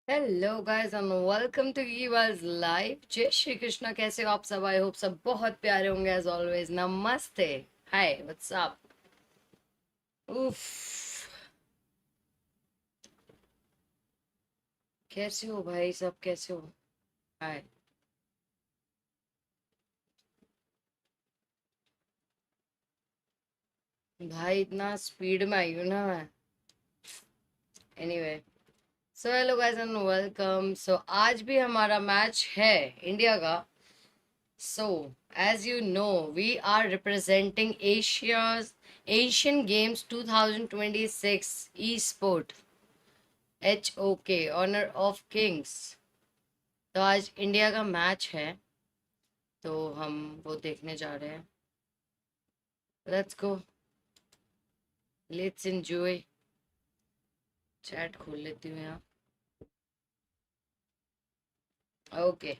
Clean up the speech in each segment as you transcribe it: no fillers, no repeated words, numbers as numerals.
Hello guys and welcome to KiKi Payal's live. जय श्री कृष्णा। कैसे हो आप सब? आई होप सब बहुत प्यारे होंगे एज ऑलवेज। नमस्ते। हाय, व्हाट्स अप? उफ, कैसे हो भाई सब? कैसे हो? हाय भाई, इतना स्पीड में आई हूँ ना मैं। Anyway, so hello guys and welcome. So आज भी हमारा मैच है इंडिया का। So, as you know, we are representing Asian Games 2026 Esport HOK Honor of Kings। तो आज इंडिया का मैच है, तो हम वो देखने जा रहे हैं। Let's go, let's enjoy. Chat खोल लेती हूँ यहाँ। Okay,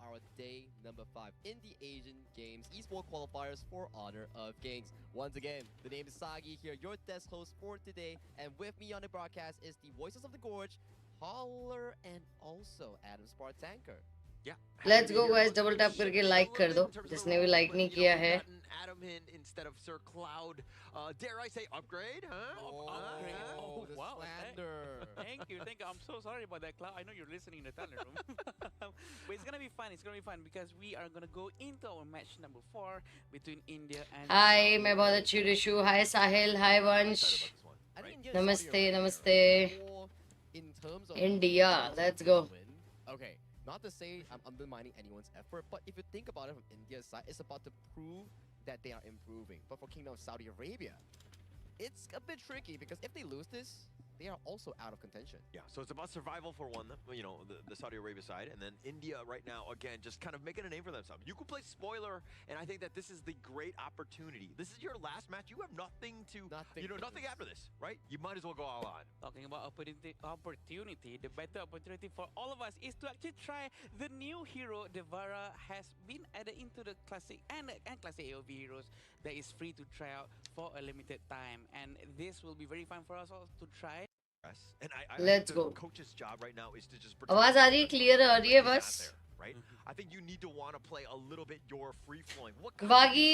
our day number 5 in the Asian Games Esports Qualifiers for Honor of Kings. Once again, the name is Sagi here, your desk host for today, and with me on the broadcast is the Voices of the Gorge, Holler, and also Adam Spartanker. Yeah. Let's go guys. Double tap करके like कर दो जिसने भी like नहीं किया है। Adam in instead of Sir Cloud. Dare I say upgrade? Huh? Upgrade. Oh, The wow. slander. Thank you. I'm so sorry about that, Cloud. I know you're listening in the tunnel room. But it's gonna be fun. It's gonna be fun because we are gonna go into our match number 4 between India and hi, Saudi मैं बहुत Arabia. अच्छी रिशु। हाय साहिल, हाय I'm वंश। excited about this one. I think Right? India and Namaste, Saudi Arabia namaste. are more in terms of India, odds let's to go. win. Okay, not to say I'm undermining anyone's effort, but if you think about it from India's side, it's about to prove that they are improving. But for Kingdom of Saudi Arabia, it's a bit tricky because if they lose this, they are also out of contention. Yeah, so it's about survival for one, the Saudi Arabia side, and then India right now, again, just kind of making a name for themselves. You could play spoiler, and I think that this is the great opportunity. This is your last match. You have nothing to, nothing after this, right? You might as well go all on. Talking about opportunity, the better opportunity for all of us is to actually try the new hero. Devara has been added into the classic and classic AOV heroes that is free to try out for a limited time, and this will be very fun for us all to try. And I Let's think the go. coach's job right now is to just आवाज आ रही है? Clear आ रही है? is बस not there, right? I think you need to want to play a little bit your free flowing. What बाकी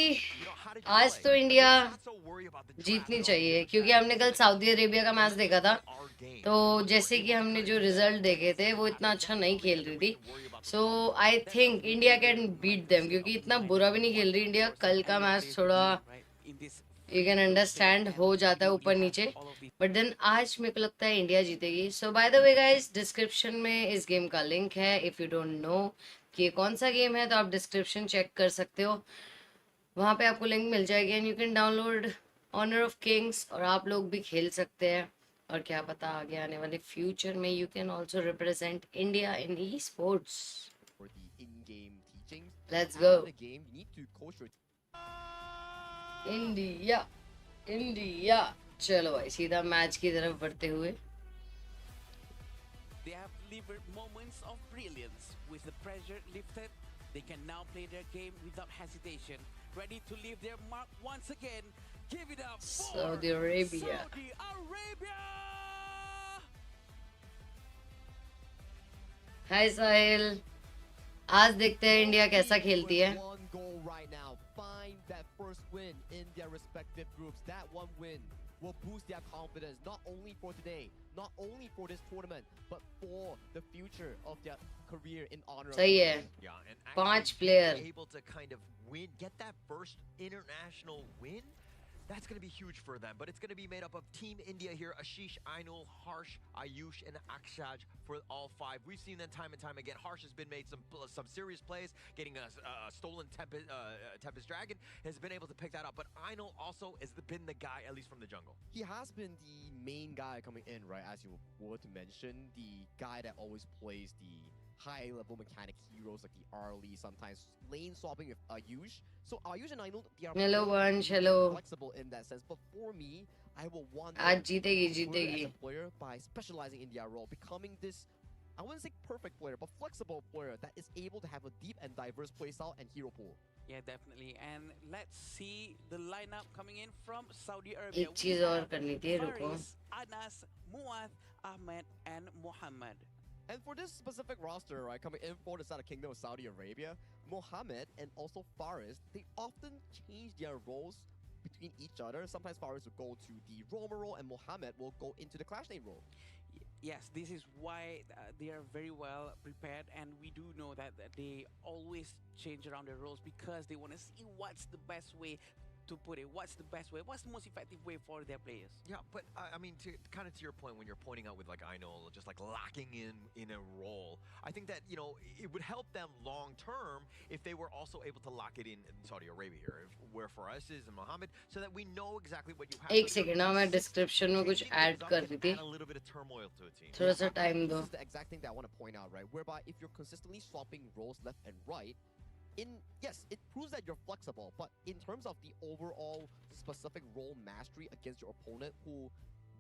how did you आज play? तो India Not so worry about the draft जीतनी and all the चाहिए, different क्योंकि हमने कल strategies. Saudi Arabia का match Let's देखा था। play our game. तो And when जैसे we're कि able to हमने kind जो of do that, रिजल्ट देखे let's थे see वो what इतना happens अच्छा next. नहीं So खेल then रही we थी। can worry about the so following. I That's think something India we can would beat like to them, see क्योंकि of इतना my बुरा भी नहीं what खेल रही इंडिया। heroes कल can का actually मैच play for थोड़ा me, right? In this you can free to play understand and हो जाता है we ऊपर have नीचे, all of these. But then आज मेरे को लगता है इंडिया जीतेगी। So by the way guys, description में इस गेम का लिंक है। इफ़ यू डोंट नो कि ये कौन सा गेम है तो आप डिस्क्रिप्शन चेक कर सकते हो, वहाँ पे आपको लिंक मिल जाएगी and you can download Honor of Kings और आप लोग भी खेल सकते हैं। और क्या पता आगे आने वाले फ्यूचर में you can also represent India in e sports. For the in-game teachings, let's after go. the game, you need to coach your India, India. चलो भाई, सीधा मैच की तरफ बढ़ते हुए। They have delivered moments of brilliance. With the pressure lifted, they can now play their game without hesitation, ready to leave their mark once again. Give it up for Saudi Arabia। Saudi Arabia! हाय साहिल, आज देखते हैं India कैसा खेलती है। One goal right now. Find that first win in their respective groups. That one win will boost their confidence, not only for today, not only for this tournament, but for the future of their career in honor. सही है। Yeah, and पांच actually player। being able to kind of win, get that first international win. That's going to be huge for them, but it's going to be made up of Team India here. Ashish, Ainul, Harsh, Ayush, and Akshaj for all five. We've seen them time and time again. Harsh has been made some serious plays, getting a stolen Tempest Dragon, has been able to pick that up. But Ainul also has been the guy, at least from the jungle. He has been the main guy coming in, right? As you were to mention, the guy that always plays the high-level mechanic heroes like the Arlie, sometimes lane swapping with Ayush. So Ayush and Ainul, they are Hello, both Vansh, really hello। flexible in that sense. But for me, I will want आज them जीतेगी, to further जीतेगी। as a player by specializing in their role, becoming this I wouldn't say perfect player, but flexible player that is able to have a deep and diverse playstyle and hero pool. Yeah, definitely. And let's see the lineup coming in from Saudi Arabia. एक We चीज और have करनी थी, रुको. Faris, Anas, Muath, Ahmed, and Mohammed. And for this specific roster, right, coming in for the Southern Kingdom of Saudi Arabia, Mohammed and also Faris, they often change their roles between each other. Sometimes Faris will go to the roamer role and Mohammed will go into the Clash Lane role. Yes, this is why they are very well prepared, and we do know that they always change around their roles because they want to see what's the best way to put it, what's the best way, what's the most effective way for their players. Yeah, but I mean, to kind of to your point, when you're pointing out with like Ainul, just like locking in a role, I think that it would help them long term if they were also able to lock it in Saudi Arabia here, where for us is in Mohammed, so that we know exactly what you have. एक second ना, मैं description में कुछ add कर दी थी. Add a little bit of turmoil to a team. थोड़ा सा time This दो. is the exact thing that I want to point out, right? Whereby if you're consistently swapping roles left and right, yes, it proves that you're flexible, but in terms of the overall specific role mastery against your opponent who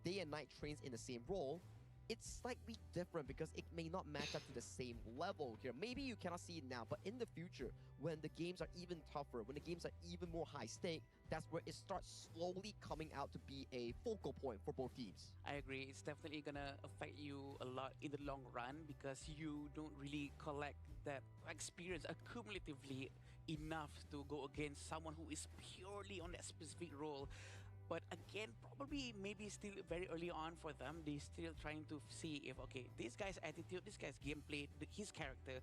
day and night trains in the same role, it's slightly different because it may not match up to the same level here. Maybe you cannot see it now, but in the future, when the games are even tougher, when the games are even more high stake, that's where it starts slowly coming out to be a focal point for both teams. I agree. It's definitely gonna affect you a lot in the long run because you don't really collect that experience accumulatively enough to go against someone who is purely on that specific role. But again, probably maybe still very early on for them. They're still trying to see if, okay, this guy's attitude, this guy's gameplay, his character,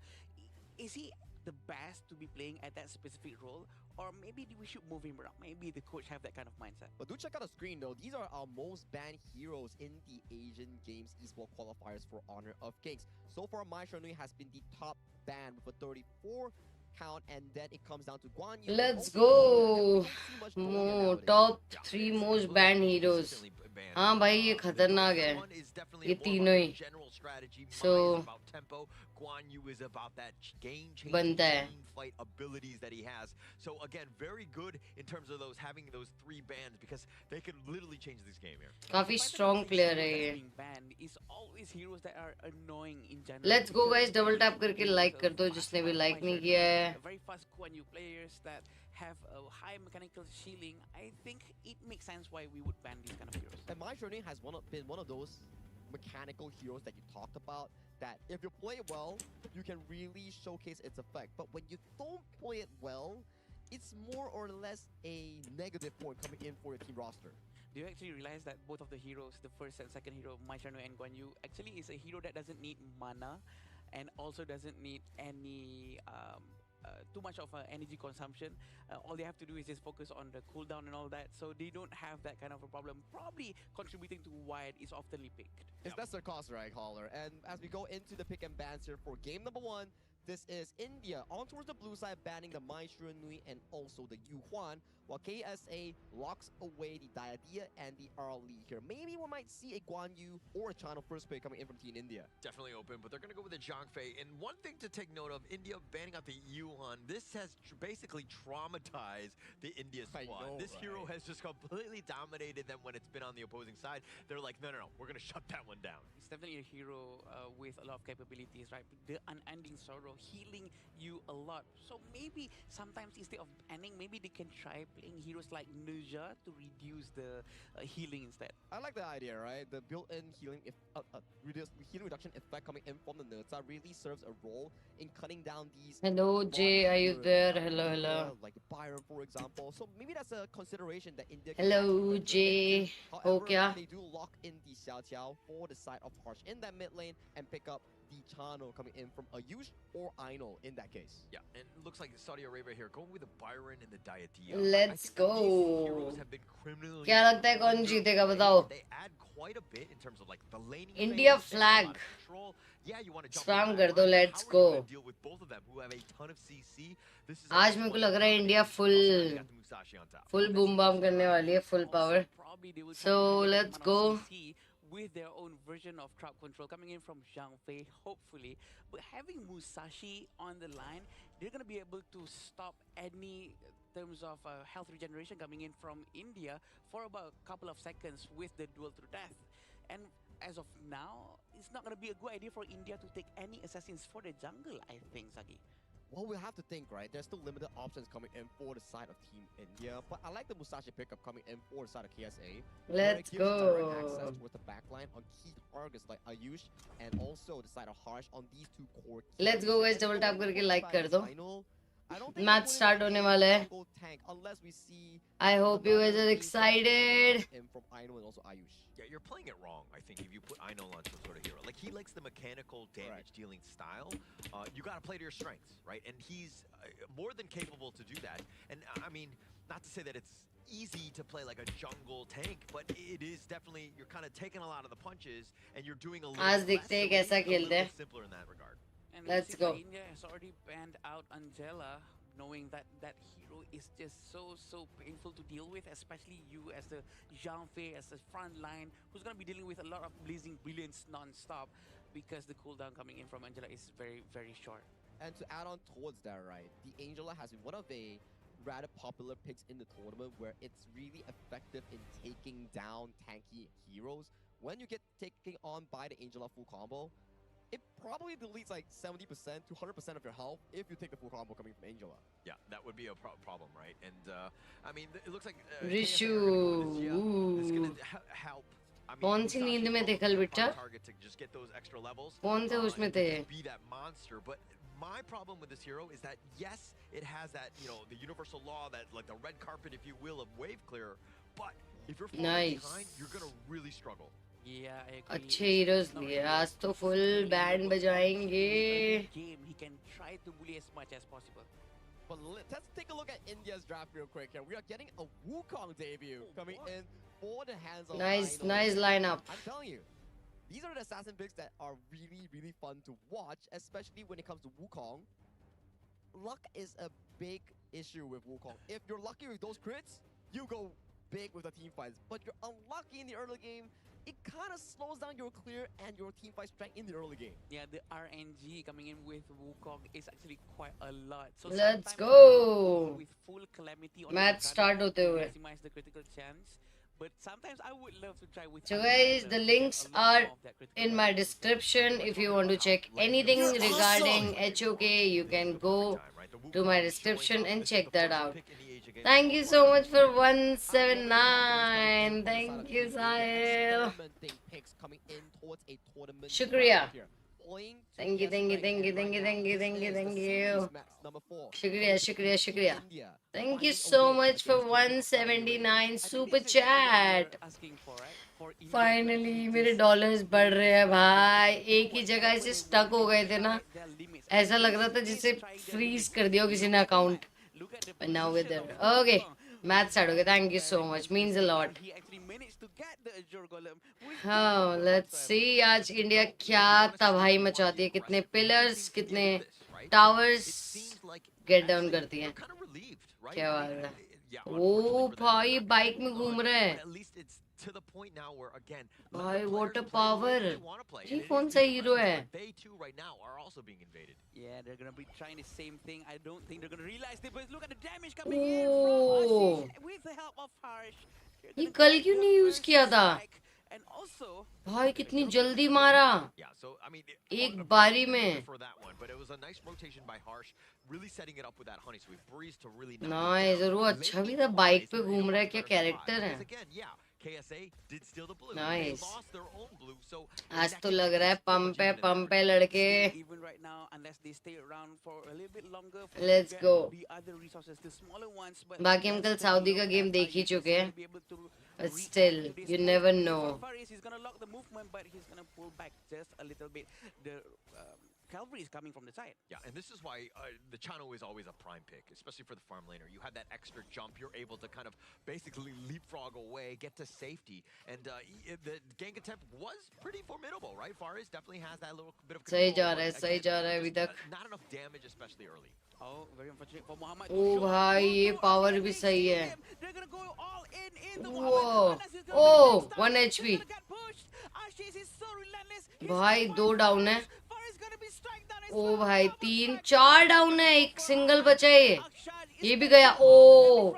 is he the best to be playing at that specific role? Or maybe we should move him around. Maybe the coach have that kind of mindset. But do check out the screen though. These are our most banned heroes in the Asian Games Esports Qualifiers for Honor of Kings. So far, Mai Shanui has been the top ban with a 34 count, and then it comes down to Guan Yu. Let's go. Top 3 most banned heroes. हाँ भाई, ये खतरनाक है. ये तीनों ही. So Guan Yu is about that game-changing बनता है. team fight abilities that he has. So again, very good in terms of having those 3 bans because they can literally change this game here. काफी strong player है ये. Being banned is always heroes that are annoying in general. Let's go guys, double tap करके like कर दो जिसने भी like नहीं किया है. Very fast Guan Yu players that have a high mechanical shielding. I think it makes sense why we would ban these kind of heroes. And Mai Shanui has been one of those mechanical heroes that you talked about, that if you play it well, you can really showcase its effect. But when you don't play it well, it's more or less a negative point coming in for your team roster. Do you actually realize that both of the heroes, the first and second hero, Mai Shanui and Guan Yu, actually is a hero that doesn't need mana and also doesn't need any too much of energy consumption. All they have to do is just focus on the cooldown and all that, so they don't have that kind of a problem, probably contributing to why it is oftenly picked. That's their cost, right, Caller? And as we go into the pick and bans here for game number 1, this is India on towards the blue side, banning the Mai Shanui and also the Yu Huan, while KSA locks away the Diadia and the Arlie here. Maybe we might see a Guan Yu or a Channel first pick coming in from Team India. Definitely open, but they're going to go with the Zhang Fei. And one thing to take note of, India banning out the Yuhan, this has basically traumatized the India squad. This hero has just completely dominated them when it's been on the opposing side. They're like, no, we're going to shut that one down. It's definitely a hero with a lot of capabilities, right? The unending sorrow, healing you a lot. So maybe sometimes instead of banning, maybe they can try playing heroes like Nuja to reduce the healing instead. I like the idea, right? The built-in healing healing reduction effect coming in from the Nurta really serves a role in cutting down these. Hello Jay, are you there? Hello. Like Byron, for example. So maybe that's a consideration that India. Hello Jay. However, क्या? they do lock in the Xiao Qiao for the side of Harsh in that mid lane and pick up the Chano coming in from Ayush or Ainul in that case. Yeah, and it looks like Saudi Arabia here going with the Byron and the Diatia. Let's go. These heroes have been criminally क्या लगता है कौन जीतेगा बताओ? They add quite a bit in terms of like the laning. India phase, they have a lot of flag. control. Yeah, you want to jump Spam in कर that दो, line. let's How are you go. gonna deal with both of them who have a ton of CC? This is आज मेरे को लग रहा है India full boom bam करने वाली है, full power. Probably they will try So, to have let's a go. CC with their own version of trap control coming in from Zhang Fei, hopefully. But having Musashi on the line, they're going to be able to stop any terms of health regeneration coming in from India for about a couple of seconds with the duel to death. And as of now, it's not going to be a good idea for India to take any assassins for the jungle, I think, Sagi. Well, we have to think, right? There's still limited options coming in for the side of Team India, but I like the Musashi pickup coming in for the side of KSA. where it Let's gives direct go. access towards the backline on key targets like Ayush and also the side of Harsh on these two core key Let's go guys, players. double And tap on the करके flip like side कर is दो. Final. I don't think Match we're start putting होने in वाला a है. jungle tank unless we see I hope you guys another are team from China excited. in from Aino and also Ayush. Yeah, you're playing it wrong, I think, if you put Aino on some sort of hero. Like, he likes the mechanical damage-dealing style. You gotta play to your strengths, right? And he's more than capable to do that. And, I mean, not to say that it's easy to play like a jungle tank, but it is definitely, you're kind of taking a lot of the punches, and you're doing a little आज bit देखते हैं less, so कैसा it is a खेलते little हैं. bit simpler in that regard. And Let's it seems like go. India has already banned out Angela, knowing that that hero is just so painful to deal with, especially you as the Jean-Fei, as the front line, who's going to be dealing with a lot of blazing brilliance non-stop because the cooldown coming in from Angela is very short. And to add on towards that, right, the Angela has been one of a rather popular picks in the tournament where it's really effective in taking down tanky heroes. When you get taken on by the Angela full combo, it probably deletes like 70% to 100% of your health if you take the full combo coming from Angela. Yeah, that would be a problem, right? And I mean, it looks like Rishu. This is gonna help. I mean, कौन सी नींद में थे कल बेटा? target to just get those extra levels. कौन से उसमें and थे? just be that monster, but my problem with this hero is that yes, it has that, you know, the universal law, that like the red carpet, if you will, of wave clear, but if you're falling Nice. behind, you're gonna really struggle. Yeah, I agree. अच्छे heroes लिए. आज तो full band बजाएंगे. Game, he can try to bully as much as possible. But let's take a look at India's draft real quick here. We are getting a Wukong debut coming in for the hands of Nice, Aino. nice lineup. I'm telling you, these are the assassin picks that are really fun to watch, especially when it comes to Wukong. Luck is a big issue with Wukong. If you're lucky with those crits, you go big with the team fights. But you're unlucky in the early game, it kind of slows down your clear and your team fight strength in the early game. Yeah, the RNG coming in with Wukong is actually quite a lot. So Let's sometimes go. with full calamity on Match the start gun होते to हुए. maximize the critical chance. But sometimes I would love to try with. So Angela guys, to the get links a lot are more of that critical in my damage. description. If you want to check anything regarding HOK, you can go to my description and check that out. Thank you so much for 179. Thank you, Sahil. Picks coming in towards a tournament Shukriya. here. Playing to Thank you, guess thank you, right thank you, here, thank you, right thank now. you, thank you, This is thank the you. series match number 4. Shukriya, shukriya, shukriya. India Thank you finding a so win much for against 179 I think super this is exactly what chat. you're asking for, right? For India to finally actually मेरे just dollars बढ़ रहे हैं भाई. do एक ही जगह whatever ऐसे they stuck want हो and गए थे ना. try their limits. ऐसा लग रहा था जैसे Try their फ्रीज limits. कर दिया हो किसी ने account. Look at the But now we're position there. of Okay, Wukong. match start हो गया. Thank you so much. Means a lot. And he actually managed to get the Azure Golem with no हाँ, problem let's whatsoever. see आज India क्या तबाही मचाती है. कितने pillars, कितने towers get down करती हैं. क्या बात है. ओ भाई बाइक में घूम रहे हैं. To the point now where again, भाई, let the what a players play the way power. they wanna play. ये And कौन it सा is हीरो है? impressive that they too right now are also being invaded. Yeah, they're gonna be trying the same thing. I don't think they're gonna realize it, but look at the damage coming in Oh. from Ashish with the help of Harsh. They're ये gonna कल get क्यों the नहीं use first किया था? strike. And also, भाई कितनी जल्दी मारा. Yeah, so I mean, एक a बारी big में. win for that one, but it was a nice rotation by Harsh, really setting it up with that honey. So he breezed to really knock it nice. down. और वो अच्छा भी था. Late bike wise, पे they घूम made रहा a है. क्या much better spot. कैरेक्टर है. Because again, yeah, KSA did steal the blue. Nice. They lost their own blue, so in आज that तो case, लग they रहा है still पंप है, legitimate in पंप that है लड़के. even right now, unless they stay around for a little bit longer, for Let's to get go. the other resources, the smaller ones. But बाकी हम कल that's the Saudi hero का game that देख ही Ayush is चुके हैं. gonna be able to But react still, to this you move. never For know. Faris, he's gonna lock the movement, but he's gonna pull back just a little bit. The cavalry is coming from the side. Yeah, and this is why the Chano is always a prime pick, especially for the farm laner. You have that extra jump, you're able to kind of basically leapfrog away, get to safety, and the gank attempt was pretty formidable, right? Faris definitely has that little bit of control. सही जा रहा है, but सही again, जा रहा है अभी just, तक. not enough damage, especially early. Oh, very unfortunate for Muhammad. ओ भाई ये पावर भी सही है. They're gonna go all in the Whoa. Oh, 1 HP. भाई 2 डाउन है. ओ भाई 3 4 डाउन है. एक सिंगल बचा है ये भी गया. ओ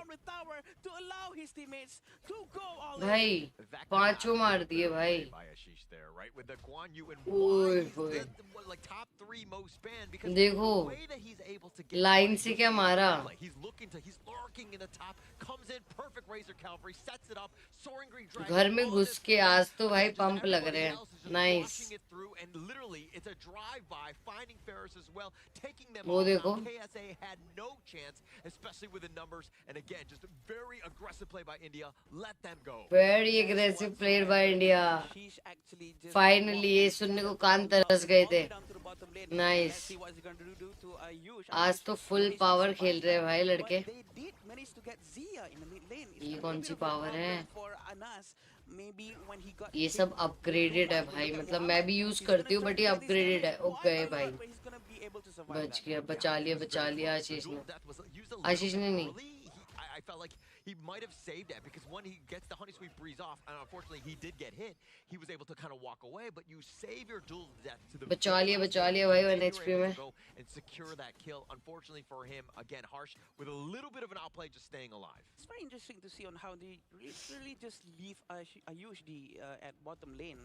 भाई पांचों मार दिए भाई. By Ashish there, right? With the Guan Yu and ओए why he's होए, like top 3 most banned because देखो the way that he's able to get line by, से you'll क्या see the मारा. gameplay. He's lurking in the top, comes in, perfect Razor Cavalry, sets it up, Soaring Green Dragon, घर में all घुस this के stuff. आज तो भाई Again, just पंप लग everybody रहे हैं. else is just nice. watching it through, and literally, it's a drive-by, finding Ferris as well, taking them वो all देखो. down. KSA had no chance, especially with the numbers, and again, just a very aggressive play by India. Let them go. Very aggressive played by India. She's actually just Finally ये walked सुनने को and can't from the top तरस lane गए all the थे. way down to the bottom lane. Nice. Let's see what he's going to do to Ayush. आज Ayush तो full managed to power survive खेल रहे हैं that, भाई but लड़के. they did manage to get Zia in the mid lane. It's ये a कौन little C bit of a power है? problem for Anas. Maybe when he got ये hit सब with upgraded है Dota, भाई. look at मतलब मैं Muhammad. भी यूज He's gonna करती हूँ try but to ये get his upgraded damage है. ओ quite गए a भाई. lot, but he's gonna be able to survive बच that. गया. Yeah, बचा लिया it was very close. The Ashish dual ने. death was used a Ashish little ने bit नहीं. early. I felt like he might have saved that because when he gets the honey sweet breeze off, and unfortunately he did get hit, he was able to kind of walk away. But you save your dual death to the बचा very लिया last भाई second, 1 and then HP you're में. able to go and secure that kill. Unfortunately for him, again, Harsh with a little bit of an outplay, just staying alive. It's very interesting to see on how they really just leave Ayush at bottom lane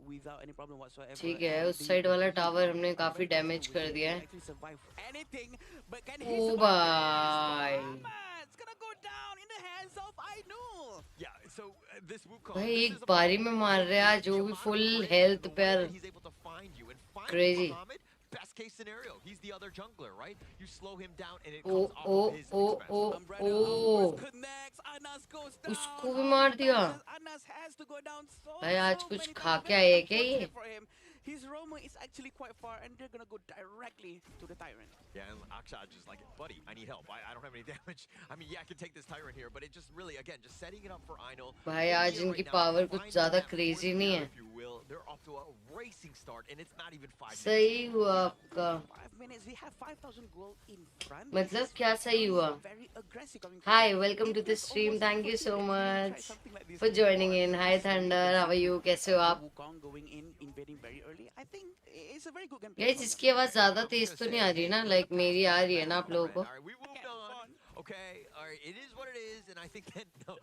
without any problem whatsoever. ठीक है. And उस the side वाला Ayush tower team हमने are काफी very confident damage with कर him. दिया He है. can actually survive anything, but can he ओ survive भाई. this? It's gonna go down in the hands of Ainul. Yeah, so this Wukong, भाई this एक is a बारी problem में for मार him. रहे हैं आज. The वो भी amount of full crit health and the पे. way that he's able to find you and finding Crazy. Muhammad, best case scenario. He's the other jungler, right? You slow him down and it ओ comes off ओ of his ओ expense. ओ Umbrella ओ. Outburst connects. Anas goes down. उसको भी All मार the दिया. touches. Anas has to go down भाई आज so कुछ many खा times. के Very आए क्या ये? unfortunate for him. His roamer is actually quite far, and they're gonna go directly to the Tyrant. Yeah, and Akshaj is like, buddy, I need help. I don't have any damage. I mean, yeah, I can take this Tyrant here, but it just really, again, just setting it up for Ainul. भाई आज India इनकी right now power कुछ finding ज्यादा that crazy fourth नहीं gear, है. if you will. They're off to a racing start, and it's not even 5 minutes. सही हुआ आपका. 5 minutes. We have 5,000 gold in front. मतलब This is क्या सही हुआ? very aggressive coming from Hi, them. welcome to It the was stream. almost Thank you so impossible that they much tried something like this for joining before. in. Hi So Thunder, how are you? कैसे हो आप? Wukong going in, invading very early. I think it's a very good game. Guys इसकी आवाज ज्यादा तेज तो नहीं आ रही ना? लाइक मेरी आ रही है ना आप लोगों को? All right, we moved on. Okay, all right, it is what it is, and I think that no,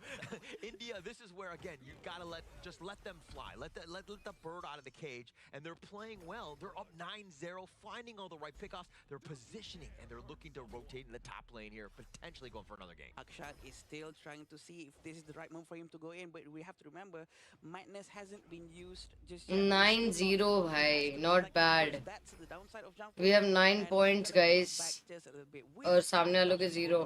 India. This is where again you gotta let them fly, let the bird out of the cage, and they're playing well. They're up 9-0, finding all the right pickoffs. They're positioning and they're looking to rotate in the top lane here, potentially going for another game. Akshat is still trying to see if this is the right move for him to go in, but we have to remember, Madness hasn't been used just yet. 9-0 भाई, not bad. That's the downside of jump. We have 9 points guys. और सामने वालों के 0.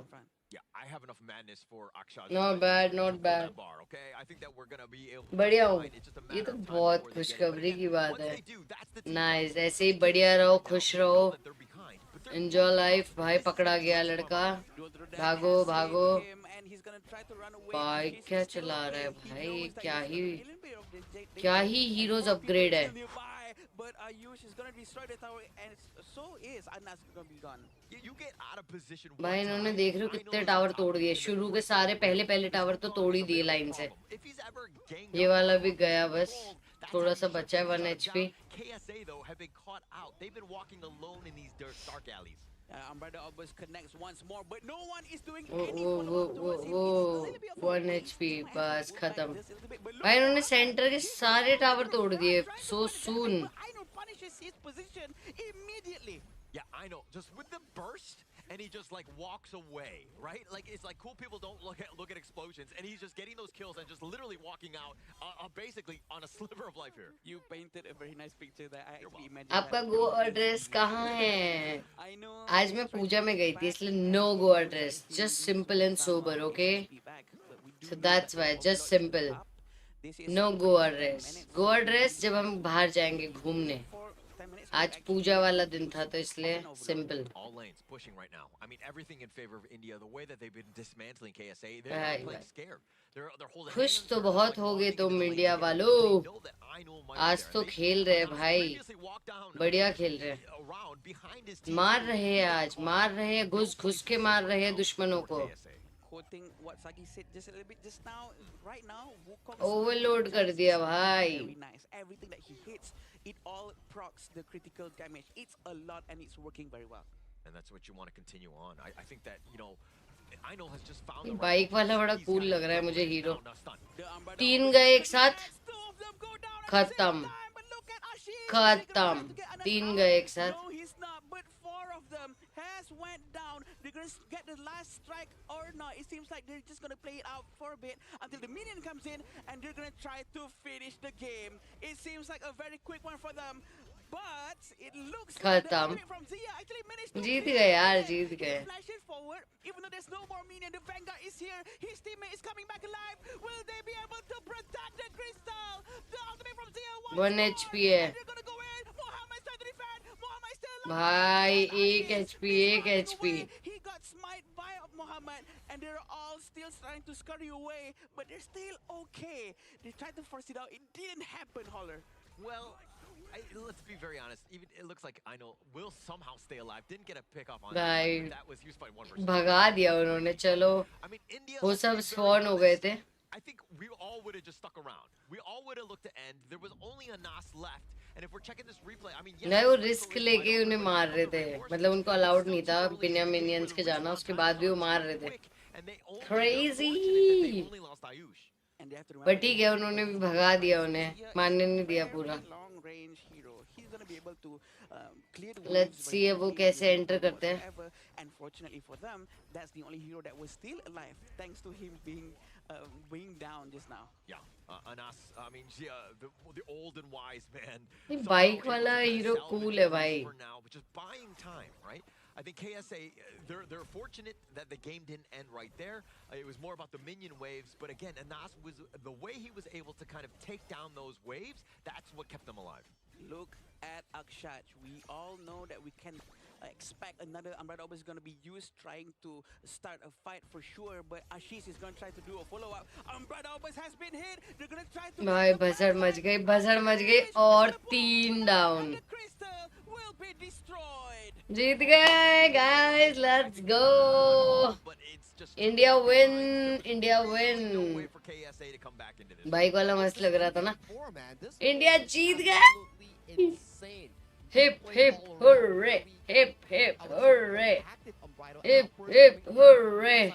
Yeah, I have enough madness for Akshaj. Not bad, not bad. Okay, I think that we're gonna be able to बढ़िया justify हूँ. it. It's just a ये matter तो of time बहुत before they get it. But खुशखबरी again, की बात once है. they do, that's the team nice. that ऐसे ही they बढ़िया need रहो, right now. खुश We know रहो. that they're behind, but they're Enjoy moving life. on. भाई This is पकड़ा the गया best लड़का. moment. भागो भागो. भाई क्या चला रहा है भाई? क्या ही हीरोज अपग्रेड है. But Ayush is gonna destroy the tower, and so is Anas gonna be gone. You get out of position one भाई इन्होंने time, देख रहे हो Ainul कितने is टावर on top तोड़ of दिए. it, and शुरू then के सारे पहले टावर तो Wukong तोड़ is ही a दिए bit of a लाइन से. problem. If he's ever ganged ये up वाला on भी Wukong, गया he's बस. gold. That's थोड़ा how सा you बचा है shut 1 him HP. down. KSA though have been caught out. They've been walking alone in these dark alleys. Umbrella Outburst connects once more, but no one is doing वो any वो वो follow-up वो towards him. वो It's a little bit of a 1 waste. HP He might have बस to pull back खत्म. just a little bit, but look भाई at इन्होंने Anas centre के सारे टावर तोड़ दिए so soon. Ainul punishes his position immediately. Yeah, I know. Just with the burst, and he just like walks away, right? Like it's like cool people don't look at explosions, and he's just getting those kills and just literally walking out, basically on a sliver of life here. You painted a very nice picture that I actually imagined. आपका that go from this address video. कहाँ है? I know. आज मैं पूजा में गई थी इसलिए no go address. Just simple and sober, okay? So that's why, just simple. No go address. Go address जब हम बाहर जाएंगे घूमने. आज पूजा वाला दिन था तो इसलिए simple. All lanes pushing right now. I mean, everything in favor of India. The way that they've been dismantling KSA, they're Right, not playing right. scared. They're holding खुश hands, तो they're बहुत like हो गए walking तुम into the India lane वालों. together. They know that Ainul might be आज there. तो They- खेल रहे Anas भाई. previously walked down, बढ़िया खेल रहे. around behind his team. मार रहे हैं आज. मार रहे हैं. घुस के मार रहे हैं दुश्मनों को. Quoting what Sagi said just a little bit just now, right now, Wukong Overload कर दिया भाई. very nice. Everything that he hits, it all procs the critical damage. It's a lot and it's working very well. And that's what you want to continue on. I think that, Ainul has just found ये the right bike वाला focus. बड़ा He's cool got लग रहा है double मुझे edge hero. now, now stun. The Umbrella तीन always गए एक gonna साथ, connect. Two of them go down at the same खत्म time, but look at Ashish. Is he gonna try खत्म, to get Anas तीन out? गए एक साथ। No, he's not. But four of them has went down. They're gonna get the last strike or not. It seems like they're just gonna play it out for a bit until the minion comes in, and they're gonna try to finish the game. It seems like a very quick one for them. But it looks like the खत्म, ultimate from Zia actually managed to Jeet clear गए the यार, minion. Jeet He गए। flashes forward, even though there's no more minion. The Vanguard is here. His teammate is coming back alive. Will they be able to protect the crystal? The ultimate from Zia once 1 more. HP है And they're gonna go in. Mohammed's trying to defend. Mohammed's still alive. भाई, But एक Ashish HP, is एक running HP। away. He got smite by Mohammed, and they're all still trying to scurry away, but they're still okay. They tried to force it out. It didn't happen, Holler. Well, let's be very honest. Even it looks like Ainul will somehow stay alive. Didn't get a pick off on भाई, that. That was he was fighting one versus भगा दिया उन्होंने। चलो, I mean, India. वो let's सब be very spawn हो गए honest, थे। I think we all would have just stuck around. We all would have looked to end. There was only a Nas left. And if we're checking this replay, I mean, yes, नहीं, वो the risk crystal is लेके wide उन्हें open, but मार it's रहे under थे, reinforcements. मतलब उनको It's allowed still नहीं too था early to बिना indicate मिनियंस के whether जाना, respawn उसके time बाद भी वो comes मार so रहे थे। quick, and they're fortunate that Crazy। they only lost Ayush. And they have to पर remember ठीक है, उन्होंने भी भगा दिया उन्हें, Zia is मारने a नहीं दिया very पूरा। long range hero. He's gonna be able to clear the Let's waves see very अब वो quickly कैसे with no एंटर problem करते हैं। whatsoever. And fortunately for them, that's the only hero that was still alive, thanks to him being down just now. Yeah, Anas. I mean, the old and wise man. ये somehow bike able to वाला kinda hero salvage cool है things भाई। for now, which is buying time, right? I think KSA, they're fortunate that the game didn't end right there. It was more about the minion waves, but again, Anas was the way he was able to kind of take down those waves. That's what kept them alive. Look at Akshaj. We all know that we can expect another Umbrella Orb is going to be used trying to start a fight for sure, but Ashish is going to try to do a follow-up. Umbrella Orb has been hit. They're going to try to भाई भसड़ much गई, भसड़ much गई, और 3 down. and the crystal will be destroyed. जीत गए guys, let's go. But it's just India win, India no win. way for KSA to come back into this. Bike वाला मस्त लग रहा था ना। Four, man. This India was जीत गए। absolutely insane. Hip hip hurray, hip hip hurray, Hip hip, hooray.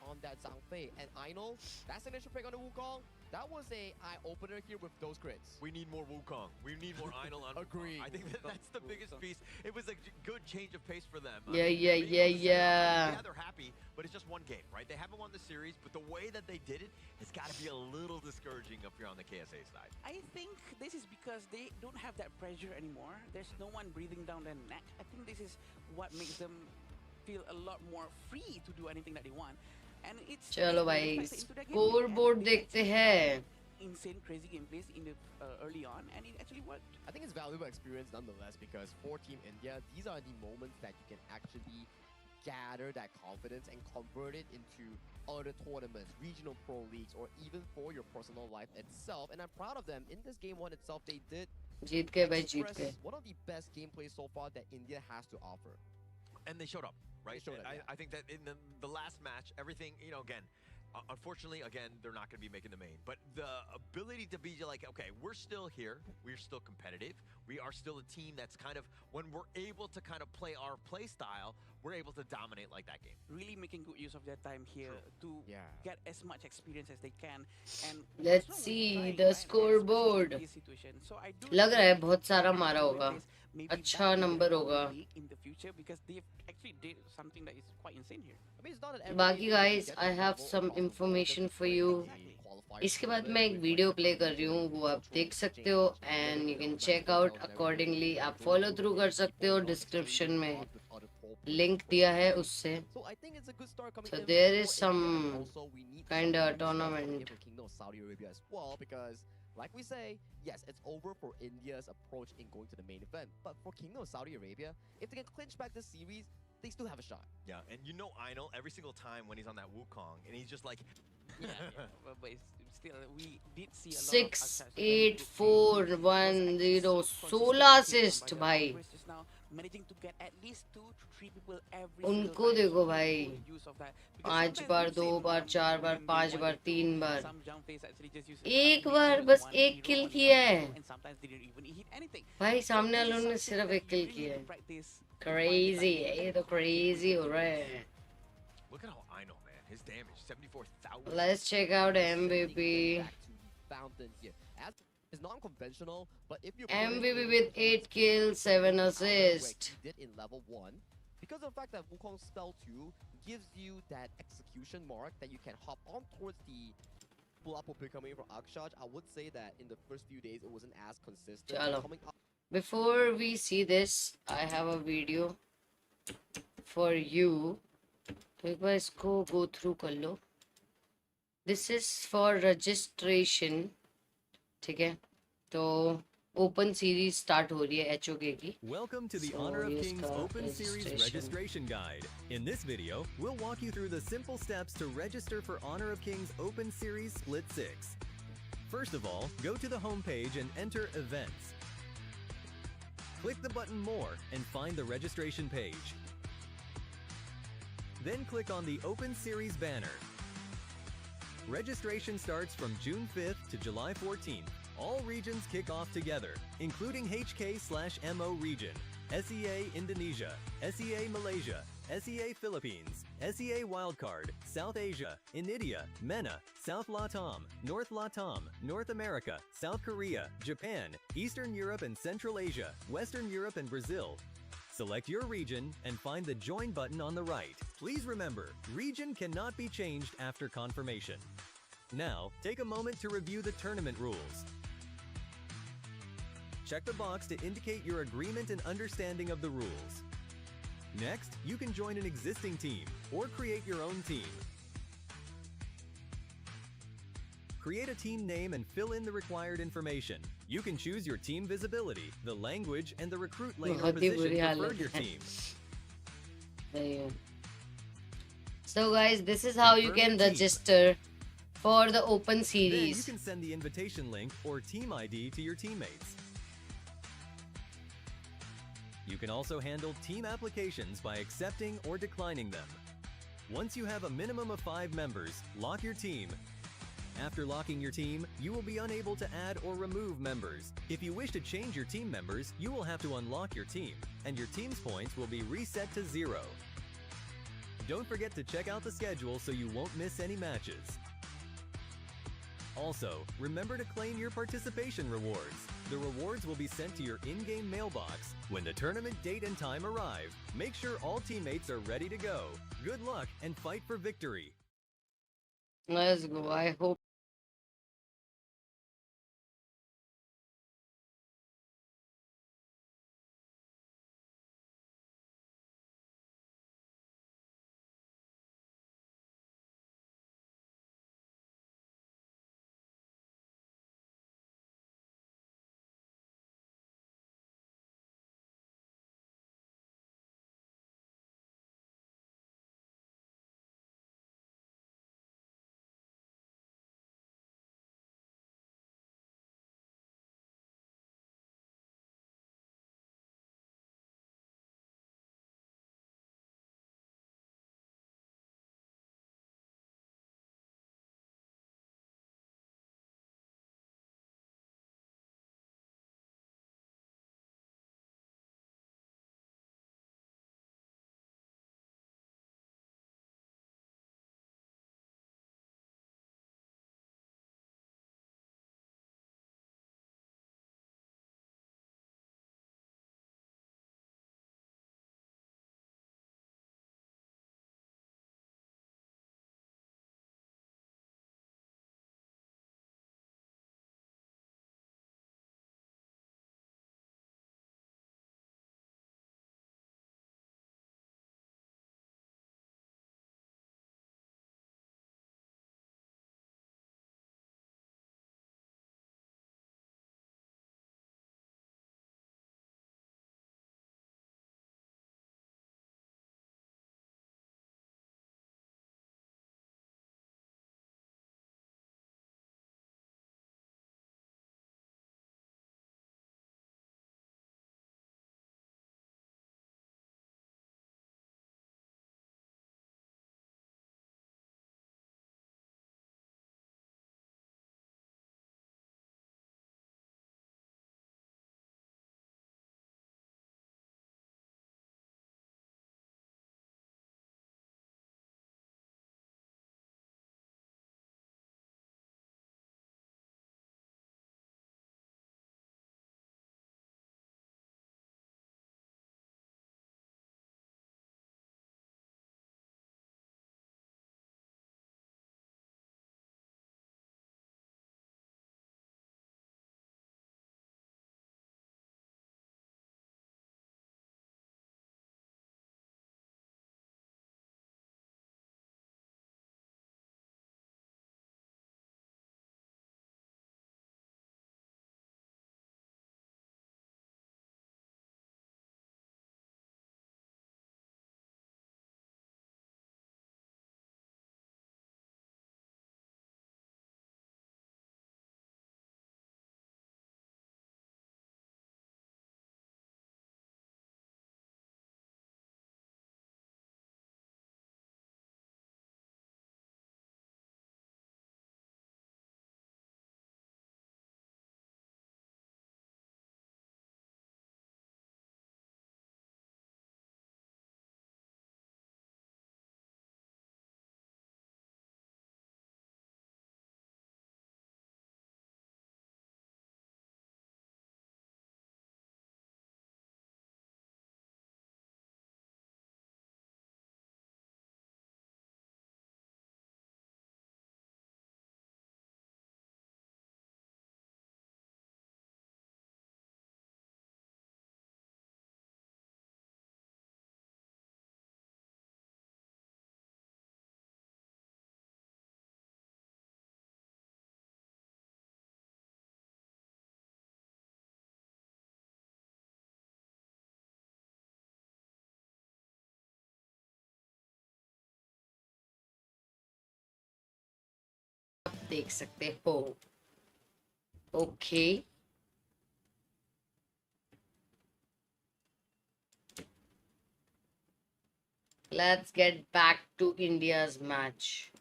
on that Zhangfei and Ainul, that signature pick on the Wukong, that was a eye opener here with those crits. We need more Wukong. We need more Ainul on Agreed. Wukong. I think that's the biggest piece. It was a good change of pace for them. Yeah, yeah, they're being able to set it up. yeah. Yeah, they're happy, but it's just one game, right? They haven't won the series, but the way that they did it, it's got to be a little discouraging up here on the KSA side. I think this is because they don't have that pressure anymore. There's no one breathing down their neck. I think this is what makes them feel a lot more free to do anything that they want. And it's चलो भाई, reflected into their game. Score board They देखते actually हैं। had insane, crazy gameplays in the early on, and it actually worked. I think it's valuable experience nonetheless because for Team India, these are the moments that you can actually gather that confidence and convert it into other tournaments, regional pro leagues, or even for your personal life itself. And I'm proud of them. In this game one itself, they did जीत गए भाई, जीत express गए। one of the best gameplays so far that India has to offer. And they showed up, right? They showed up, yeah. I think that in the last match, everything, again, unfortunately, again, they're not going to be making the main. But the ability to be like, okay, we're still here. We're still competitive. We are still a team that's kind of, when we're able to kind of play our play style, we're able to dominate like that game. Really making good use of their time here to Yeah. get as much experience as they can. And Let's what's wrong with see trying, the right? scoreboard. Especially in this situation. So I do लग रहा है think बहुत सारा they मारा will होगा। face maybe अच्छा that in the number Pro होगा। League in the future because they actually did something that is quite insane here. I mean, it's not that every बाकी game you guys, get I to have level some across the board information doesn't for play you. the qualifier इसके बाद tournament मैं एक with video like play कर रही हूँ, वो आप देख सकते हो and you can check out accordingly. आप फॉलो थ्रू कर सकते हो, डिस्क्रिप्शन में लिंक दिया है उससे। So I think it's a good start coming So in there for is India, some and also we need kinda some good stuff tournament. here for Kingdom of Saudi Arabia as well because like we say, yes, it's over for India's approach in going to the main event. But for Kingdom of Saudi Arabia, if they can clinch back this series, they still have a shot. Yeah, and Ainul, every single time when he's on that Wukong, and he's just like, Yeah, but it's still we did see a lot of 6 Akash 8 good 4 games. 1 0 Consistent 16 hits assist by the भाई। Alvarez just now, managing to get at least 2 to 3 people every उनको single time. देखो So भाई, good use of that. Because 5 sometimes bar we've 2 seen, bar 4 bar when they 5 want bar to 3 bar some jump phase actually just use एक a bar mix बस with one एक hero kill on किया one है hero, and sometimes they didn't even hit anything. भाई। So सामने this is वालों ने something सिर्फ that एक you किल really किया need है। to practice to find the crazy timing है, ये and तो to play क्रेजी with हो the रहा players. है। Look at how I know, man. His damage, 74,000. Let's check out Sending them MVP. back to the fountain here. As is non-conventional, but if you MVP with 8 kills, 7 assists. he did in level 1, because of the fact that Wukong's spell 2 gives you that execution mark that you can hop on towards the pull-up pick coming from Akshaj. I would say that in the first few days it wasn't as consistent. Chalo. Coming up Before we see this, I have a video for you. तो एक बार इसको go through कर लो. This is for registration. ठीक है, तो open series start हो रही है HOK की. Welcome to the So, Honor of ये Kings इसका Open Series registration guide. In this video, we'll walk you through the simple steps to register for Honor of Kings Open Series Split 6. First of all, go to the home page and enter Events. Click the button More and find the registration page. Then click on the Open Series banner. Registration starts from June 5th to July 14th. All regions kick off together, including HK/MO region, SEA Indonesia, SEA Malaysia, SEA Philippines, SEA Wildcard, South Asia, India, MENA, South Latam, North Latam, North America, South Korea, Japan, Eastern Europe and Central Asia, Western Europe and Brazil. Select your region and find the Join button on the right. Please remember, region cannot be changed after confirmation. Now, take a moment to review the tournament rules. Check the box to indicate your agreement and understanding of the rules. Next, you can join an existing team or create your own team. Create a team name and fill in the required information. You can choose your team visibility, the language, and the recruit lane or बहुत ही position बुरी preferred हालत your है. team. सही है. So guys, this is how you Confirm can your team. register for the open Then you series. can send the invitation link or team ID to your teammates. You can also handle team applications by accepting or declining them. Once you have a minimum of 5 members, lock your team. After locking your team, you will be unable to add or remove members. If you wish to change your team members, you will have to unlock your team, and your team's points will be reset to 0. Don't forget to check out the schedule so you won't miss any matches. Also, remember to claim your participation rewards. The rewards will be sent to your in-game mailbox when the tournament date and time arrive. Make sure all teammates are ready to go. Good luck and fight for victory. Let's go. I hope देख सकते हो. Okay. Let's get back to India's match.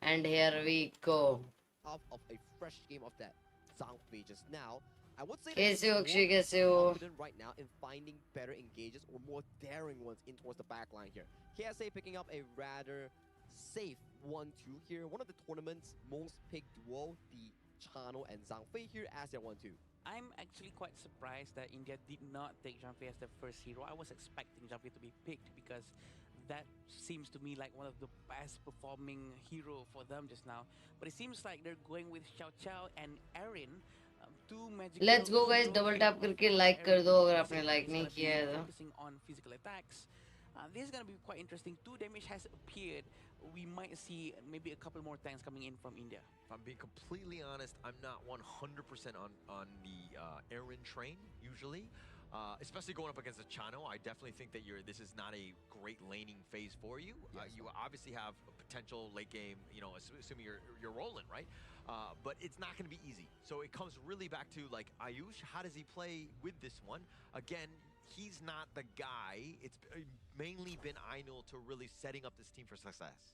And here we go. Half of a fresh game of that Zhangfei just now. I would say that कैसे हो he's Akshay, more कैसे हो? confident right now in finding better engages or more daring ones in towards the back line here. KSA picking up a rather safe 1-2 here. One of the tournament's most picked duo, the Chano and Zhangfei here as their 1-2. I'm actually quite surprised that India did not take Zhangfei as the first hero. I was expecting Zhangfei to be picked because that seems to me like one of the best performing hero for them just now. But it seems like they're going with Xiao Xiao and Erin. Two magical Let's go guys, heroes double here. tap Of करके course, like कर Erin दो अगर is आपने a- like is नहीं gonna be किया है तो. focusing on physical attacks. This is gonna be quite interesting. 2 damage has appeared. We might see maybe a couple more tanks coming in from India. If I'm being completely honest, I'm not 100% on the Aaron train usually. Especially going up against the Chano, I definitely think that this is not a great laning phase for you. You obviously have a potential late game, assuming you're rolling, right? But it's not going to be easy. So it comes really back to like Ayush, how does he play with this one? Again, he's not the guy. It's mainly been Ainul to really setting up this team for success.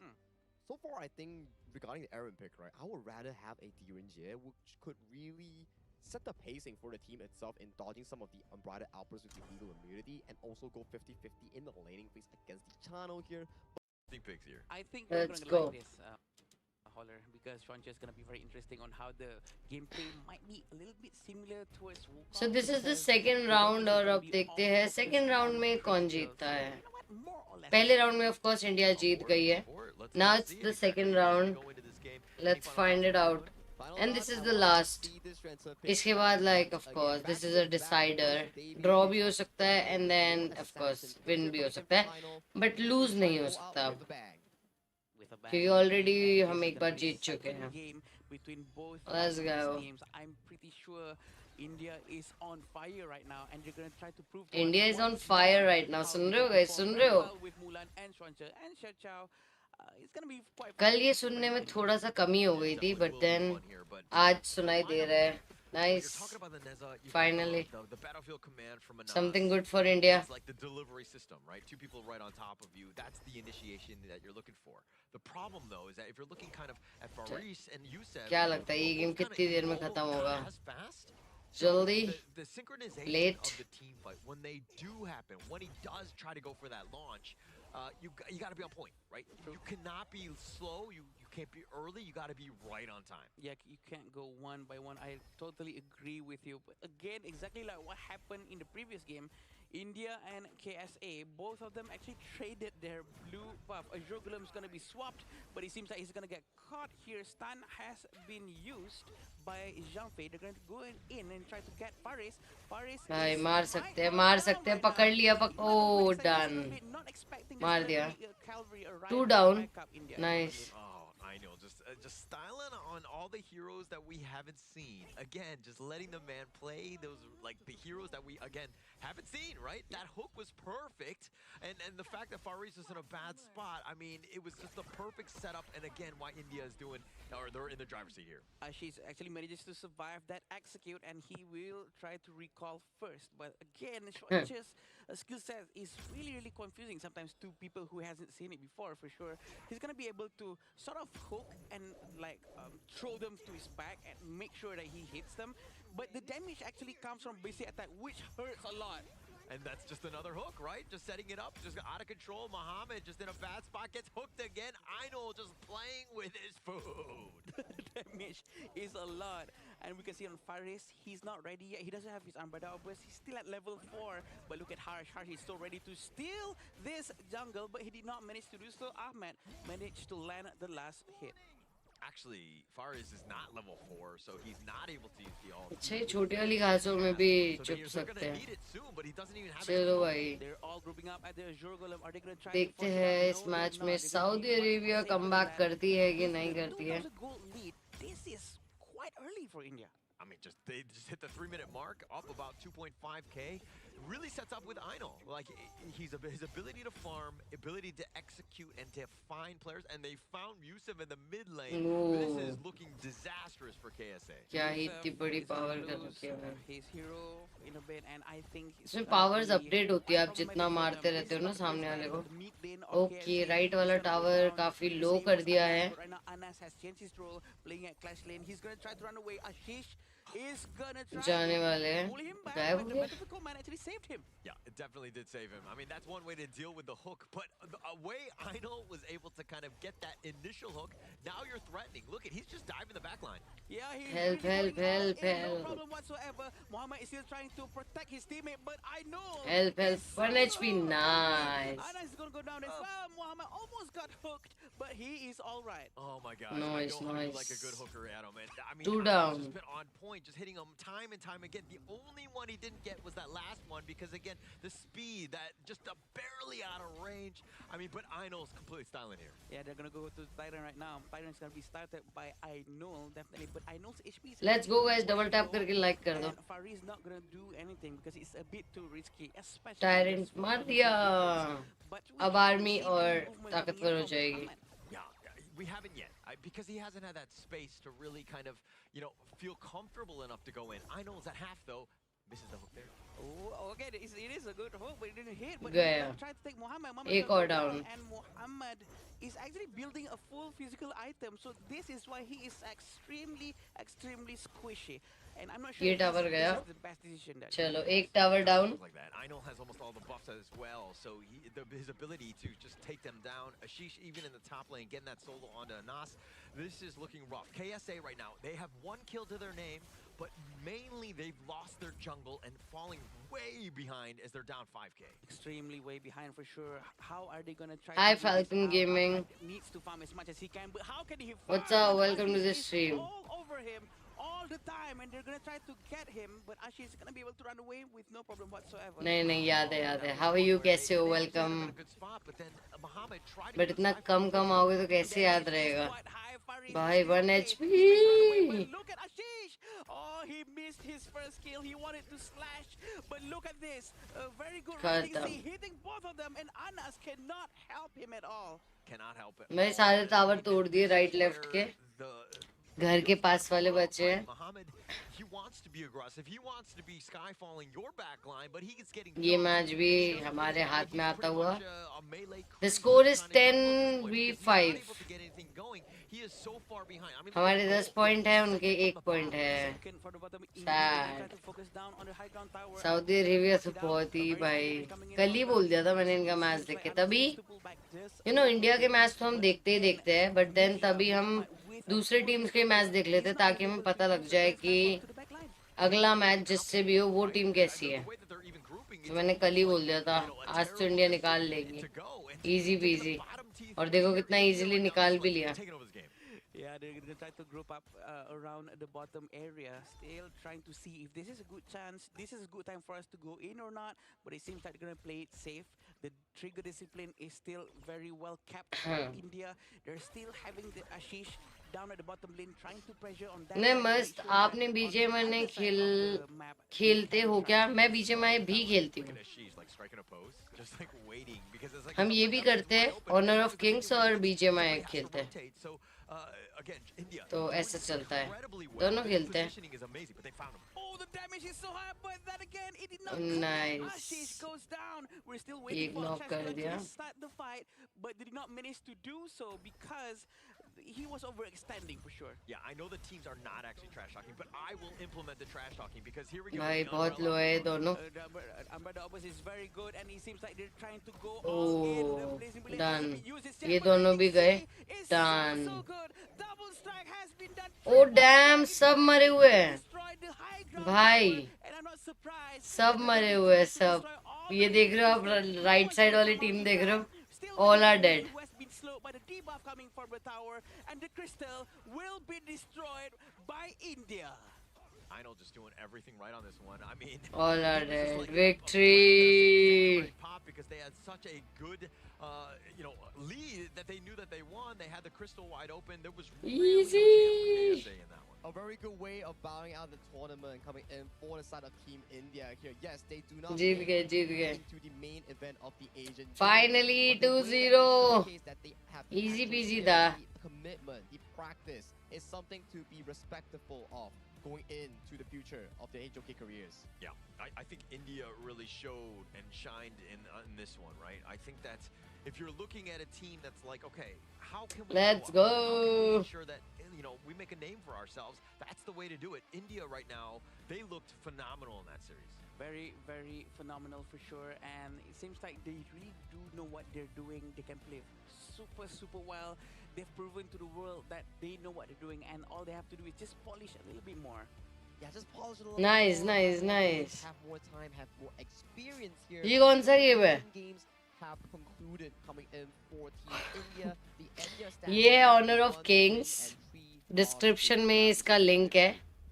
So far, I think regarding the Aaron pick, right, I would rather have a Dirinjie, which could really set the pacing for the team itself in dodging some of the unbridled outbursts with the legal immunity and also go 50-50 in the laning phase against the Chano here. Big picks here. I think we're Let's gonna go. like this, Holler, because Shuancha is gonna be very interesting on how the gameplay might be a little bit similar towards Wukong. So this is the because second the round damage is और gonna अब be देखते all हैं focused second round on में कौन critical. जीतता So, है. you know what? More or less पहले round में of course India जीत गई है. Now it's the second round. Let's find it out. And this is the last. इसके बाद like of course this is a decider. Draw भी हो सकता है and then of course win भी हो सकता है. But lose नहीं हो सकता अब. with a bang. क्योंकि already And हम this एक is बार gonna be जीत चुके second हैं. game between both Let's of these go. teams. I'm pretty sure India is on fire right now, and they're gonna try to prove. to India us is on once fire more right now. how soon they रहे हो can guys? perform soon very रहे हो? well with Mulan and Xuanzhe and Xiao Xiao. It's gonna be quite. कल fun ये to सुनने में see. थोड़ा सा कमी हो गई थी but then आज सुनाई दे रहा है. Nice. Finally. The battlefield command from Anas. Something good for India. It's like the delivery system, right? Two people right on top of you. That's the initiation that you're looking for. The problem, though, is that if you're looking kind of at Faris and Youssef, क्या लगता है ये game both कितनी देर में kinda खत्म होगा? as fast. जल्दी? The synchronization Late? of the team fight, when they do happen, when he does try to go for that launch, you got to be on point, right? You cannot be slow. You can't be early. You got to be right on time. Yeah, you can't go one by one. I totally agree with you. But again, exactly like what happened in the previous game, India and KSA, both of them actually traded their blue buff. Azure Golem is going to be swapped, but it seems like he's going to get caught here. Stun has been used by Zhangfei. They're going to go in and try to get Faris. Faris भाई is मार right सकते हैं, on मार down सकते हैं. right पकड़ now. लिया. Even though Oh, looks like he's done. gonna be not expecting there's मार gonna दिया. be a cavalry arrive 2 to down. back up India. Nice. Oh, I know. Just styling on all the heroes that we haven't seen. Again, just letting the man play those like the heroes that we again haven't seen. Right? That hook was perfect, and the fact that Faris is in a bad spot. I mean, it was just the perfect setup. And again, why India is doing, or they're in the driver's seat here. She's actually manages to survive that execute, and he will try to recall first. But again, Schwartz's skill set is really confusing sometimes to people who hasn't seen it before. For sure, he's gonna be able to sort of hook and like throw them to his back and make sure that he hits them. But the damage actually comes from basic attack, which hurts a lot. And that's just another hook, right? Just setting it up, just out of control. Muhammad just in a bad spot, gets hooked again. Ainul just playing with his food. The damage is a lot. And we can see on Faris, he's not ready yet. He doesn't have his Umbrella Outburst. He's still at level 4. But look at Harsh. Harsh is still ready to steal this jungle, but he did not manage to do so. Ahmed managed to land the last hit. Actually, Faris is not level 4, so he's not able to use the ult. अच्छा ये छोटी वाली घासों में भी So चुप they're सकते gonna हैं. need it soon, but he doesn't even have चलो it. भाई. They're all grouping up at the Azure Golem. Are they going to try देखते to force हैं it इस out? No, मैच they're में not. They're gonna Saudi be much Arabia safer come than back that. करती है कि With नहीं a करती है. 2,000 gold lead, this is quite early for India. I mean, they just hit the 3-minute mark, up about 2.5k. really sets up with Einol. Like his ability to farm, ability to execute and to find players, and they found Yusuf in the mid lane. This is Oh, looking disastrous for KSA. क्या ही Yusuf इतनी बड़ी is gonna power कर lose रखी है भाई. his hero in a bit, and I think it's इसमें gonna powers be update होती है आप quite जितना problematic for मारते them. रहते This हो is ना not the सामने first वाले time को. that the mid lane of okay KSA right is वाला gonna go टावर down. काफी The लो same कर as दिया Anas, है. but right now Anas has changed his role, playing at Clash lane. He's gonna try to run away. Ashish is gonna try जाने to वाले हैं. pull him back, गायब but हो the गया. Metaphysical Man actually saved him. Yeah, it definitely did save him. I mean, that's one way to deal with the hook, but the way Einol was able to kind of get that initial hook, now you're threatening. Look at, he's just diving the back line. Yeah, he's Help, really help, going all help, in, no help. problem whatsoever. Mohammed is still trying to protect his teammate, but I know Help, help. is so 1 HP, low. nice. Anas is gonna go down as well. Mohammed almost got hooked, but he is all right. Oh my gosh, Nice, I know how you like a good nice. hooker, Adam. And I mean, Two Einol's down. just been on point, just hitting him time and time again. The only one he didn't get was that last one because, again, the speed, that just barely out of range. I mean, but Einol's completely styling here. Yeah, they're gonna go to Titan right now. Titan's gonna be started by Ainul, definitely, but Ainul's HP is Let's go guys, double tap करके like कर दो. and Faris not gonna do anything because it's a bit too risky, especially Tyrant against मार one दिया. but we अब haven't army seen और any movement ताकतवर हो from जाएगी. Mohammed. Yeah, we haven't yet because he hasn't had that space to really kind of, feel comfortable enough to go in. Einol's at half though. Misses the hook there. Oh, okay, it is a good hook, but it didn't hit. But गया. try to take Mohammed. Mohammed एक gonna और go down. and Mohammed is actually building a full physical item. So this is why he is extremely squishy. And I'm not sure ये if this, tower this गया. is the best decision that चलो एक tower down. Like that. Einol has almost all the buffs as well, so his ability to just take them down. Ashish even in the top lane, getting that solo onto Anas. This is looking rough. KSA right now, they have 1 kill to their name, but mainly they've lost their jungle and falling way behind as they're down 5k. extremely way behind for sure. How are they gonna try? Hi, to do this? Falcon Gaming. Ahmad needs to farm as much as he can, but how can he? What's farm up? when Welcome to Ashish the is stream. All over him all the time, and they're gonna try to get him, but Ashish is gonna be able to run away with no problem whatsoever. नहीं नहीं याद है. How are you? कैसे हो? Welcome. But इतना कम आओगे तो कैसे याद रहेगा? भाई 1 HP. Look at Ashish. Oh, he missed his first kill. He wanted to slash, but look at this. A very good खत्म. hitting both of them, and Anas cannot help him at all. Cannot help it. मैं सारे tower तोड़ दिए right left के. घर के पास वाले बच्चे हैं. Mohammed, he wants to be aggressive. He wants to be skyfalling your back line, but he is getting ये मैच भी हमारे हाथ में आता हुआ. The score is 10v5. He is so far behind. I mean, हमारे 10 पॉइंट है, उनके 1 पॉइंट है. Second for the bottom, India, Sad. they try to focus down on the high ground tower. Saudi Arabia से बहुत ही भाई कल ही बोल दिया था मैंने इनका मैच देख के. तभी इंडिया के मैच तो हम देखते ही देखते हैं, बट देन तभी हम दूसरे टीम्स के मैच देख लेते ताकि हमें पता लग जाए कि अगला मैच जिससे भी हो वो टीम कैसी है. तो मैंने कल ही बोल दिया था आज तो इंडिया निकाल लेगी. Easy PG. और देखो कितना इजीली निकाल भी लिया. Yeah, they're gonna try to group up around the bottom area, still trying to see if this is a good chance. This is a good time for us to go in or not, but it seems like they're gonna play it safe. The trigger discipline is still very well kept by India. They're still having the Ashish down at the bottom lane, trying to pressure on that. नहीं मस्त. आपने BGMI ने खेलते हो क्या? मैं BGMI भी खेलती हूँ. हम ये भी करते हैं, ऑनर ऑफ किंग्स और बीजेएमआई खेलते हैं. तो ऐसे चलता है, दोनों खेलते हैं. Oh, the damage is so high, but then again, it did not. Nice. Ashish goes down. We're still waiting एक for knock कर Chester दिया. to start the fight, but they did not manage to do so because he was overextending for sure. Yeah, I know the teams are not actually trash talking, but I will implement the trash talking because here we go. भाई बहुत लो है दोनों. Umbrella Opus is very good, and it seems like they're trying to go all in. Oh, They're placing blade. done. Use this ये jab, दोनों but भी it's गए. it's Done. So good. Double strike has been done. Oh damn सब मरे हुए हैं Destroyed the high ground भाई. tower, and I'm not surprised. सब मरे हुए हैं सब. ये देख रहे हो आप राइट साइड वाली टीम देख रहे हो. All are dead. Who has been slowed by the debuff coming from the tower, and the crystal will be destroyed by India. Einol just doing everything right on this one. I mean, All are this is dead. like- Victory. Pop because they had such a good, lead that they knew that they won. They had the crystal wide open. There was really no chance for Easy. KSA in that one. a very good way of bowing out the tournament and coming in for the side of Team India here. Yes, they do not Jeet make गए it जीत गए into the main event of the Asian Games. Finally, But the way that they 2-0. showcase that they have the Easy actual peasy skill, था. the commitment, the practice is something to be respectful of going into the future of their HOK careers. Yeah, I think India really showed and shined in this one, right? I think that if you're looking at a team that's like, okay, how can we Let's show up? How can we go. ensure that we make a name for ourselves? That's the way to do it. India right now, they looked phenomenal in that series. Very, very phenomenal for sure. And it seems like they really do know what they're doing. They can play super, super well. They've proven to the world that they know what they're doing, and all they have to do is just polish a little bit more. Yeah, just polish it a little Nice, bit more, nice, have more games, nice. have more time, have more experience here. ये कौन सा game है? Asian Games have concluded coming in for Team India. The India stands ये है at Honor of 1-3 Kings. and 3 description lost में in इसका link है.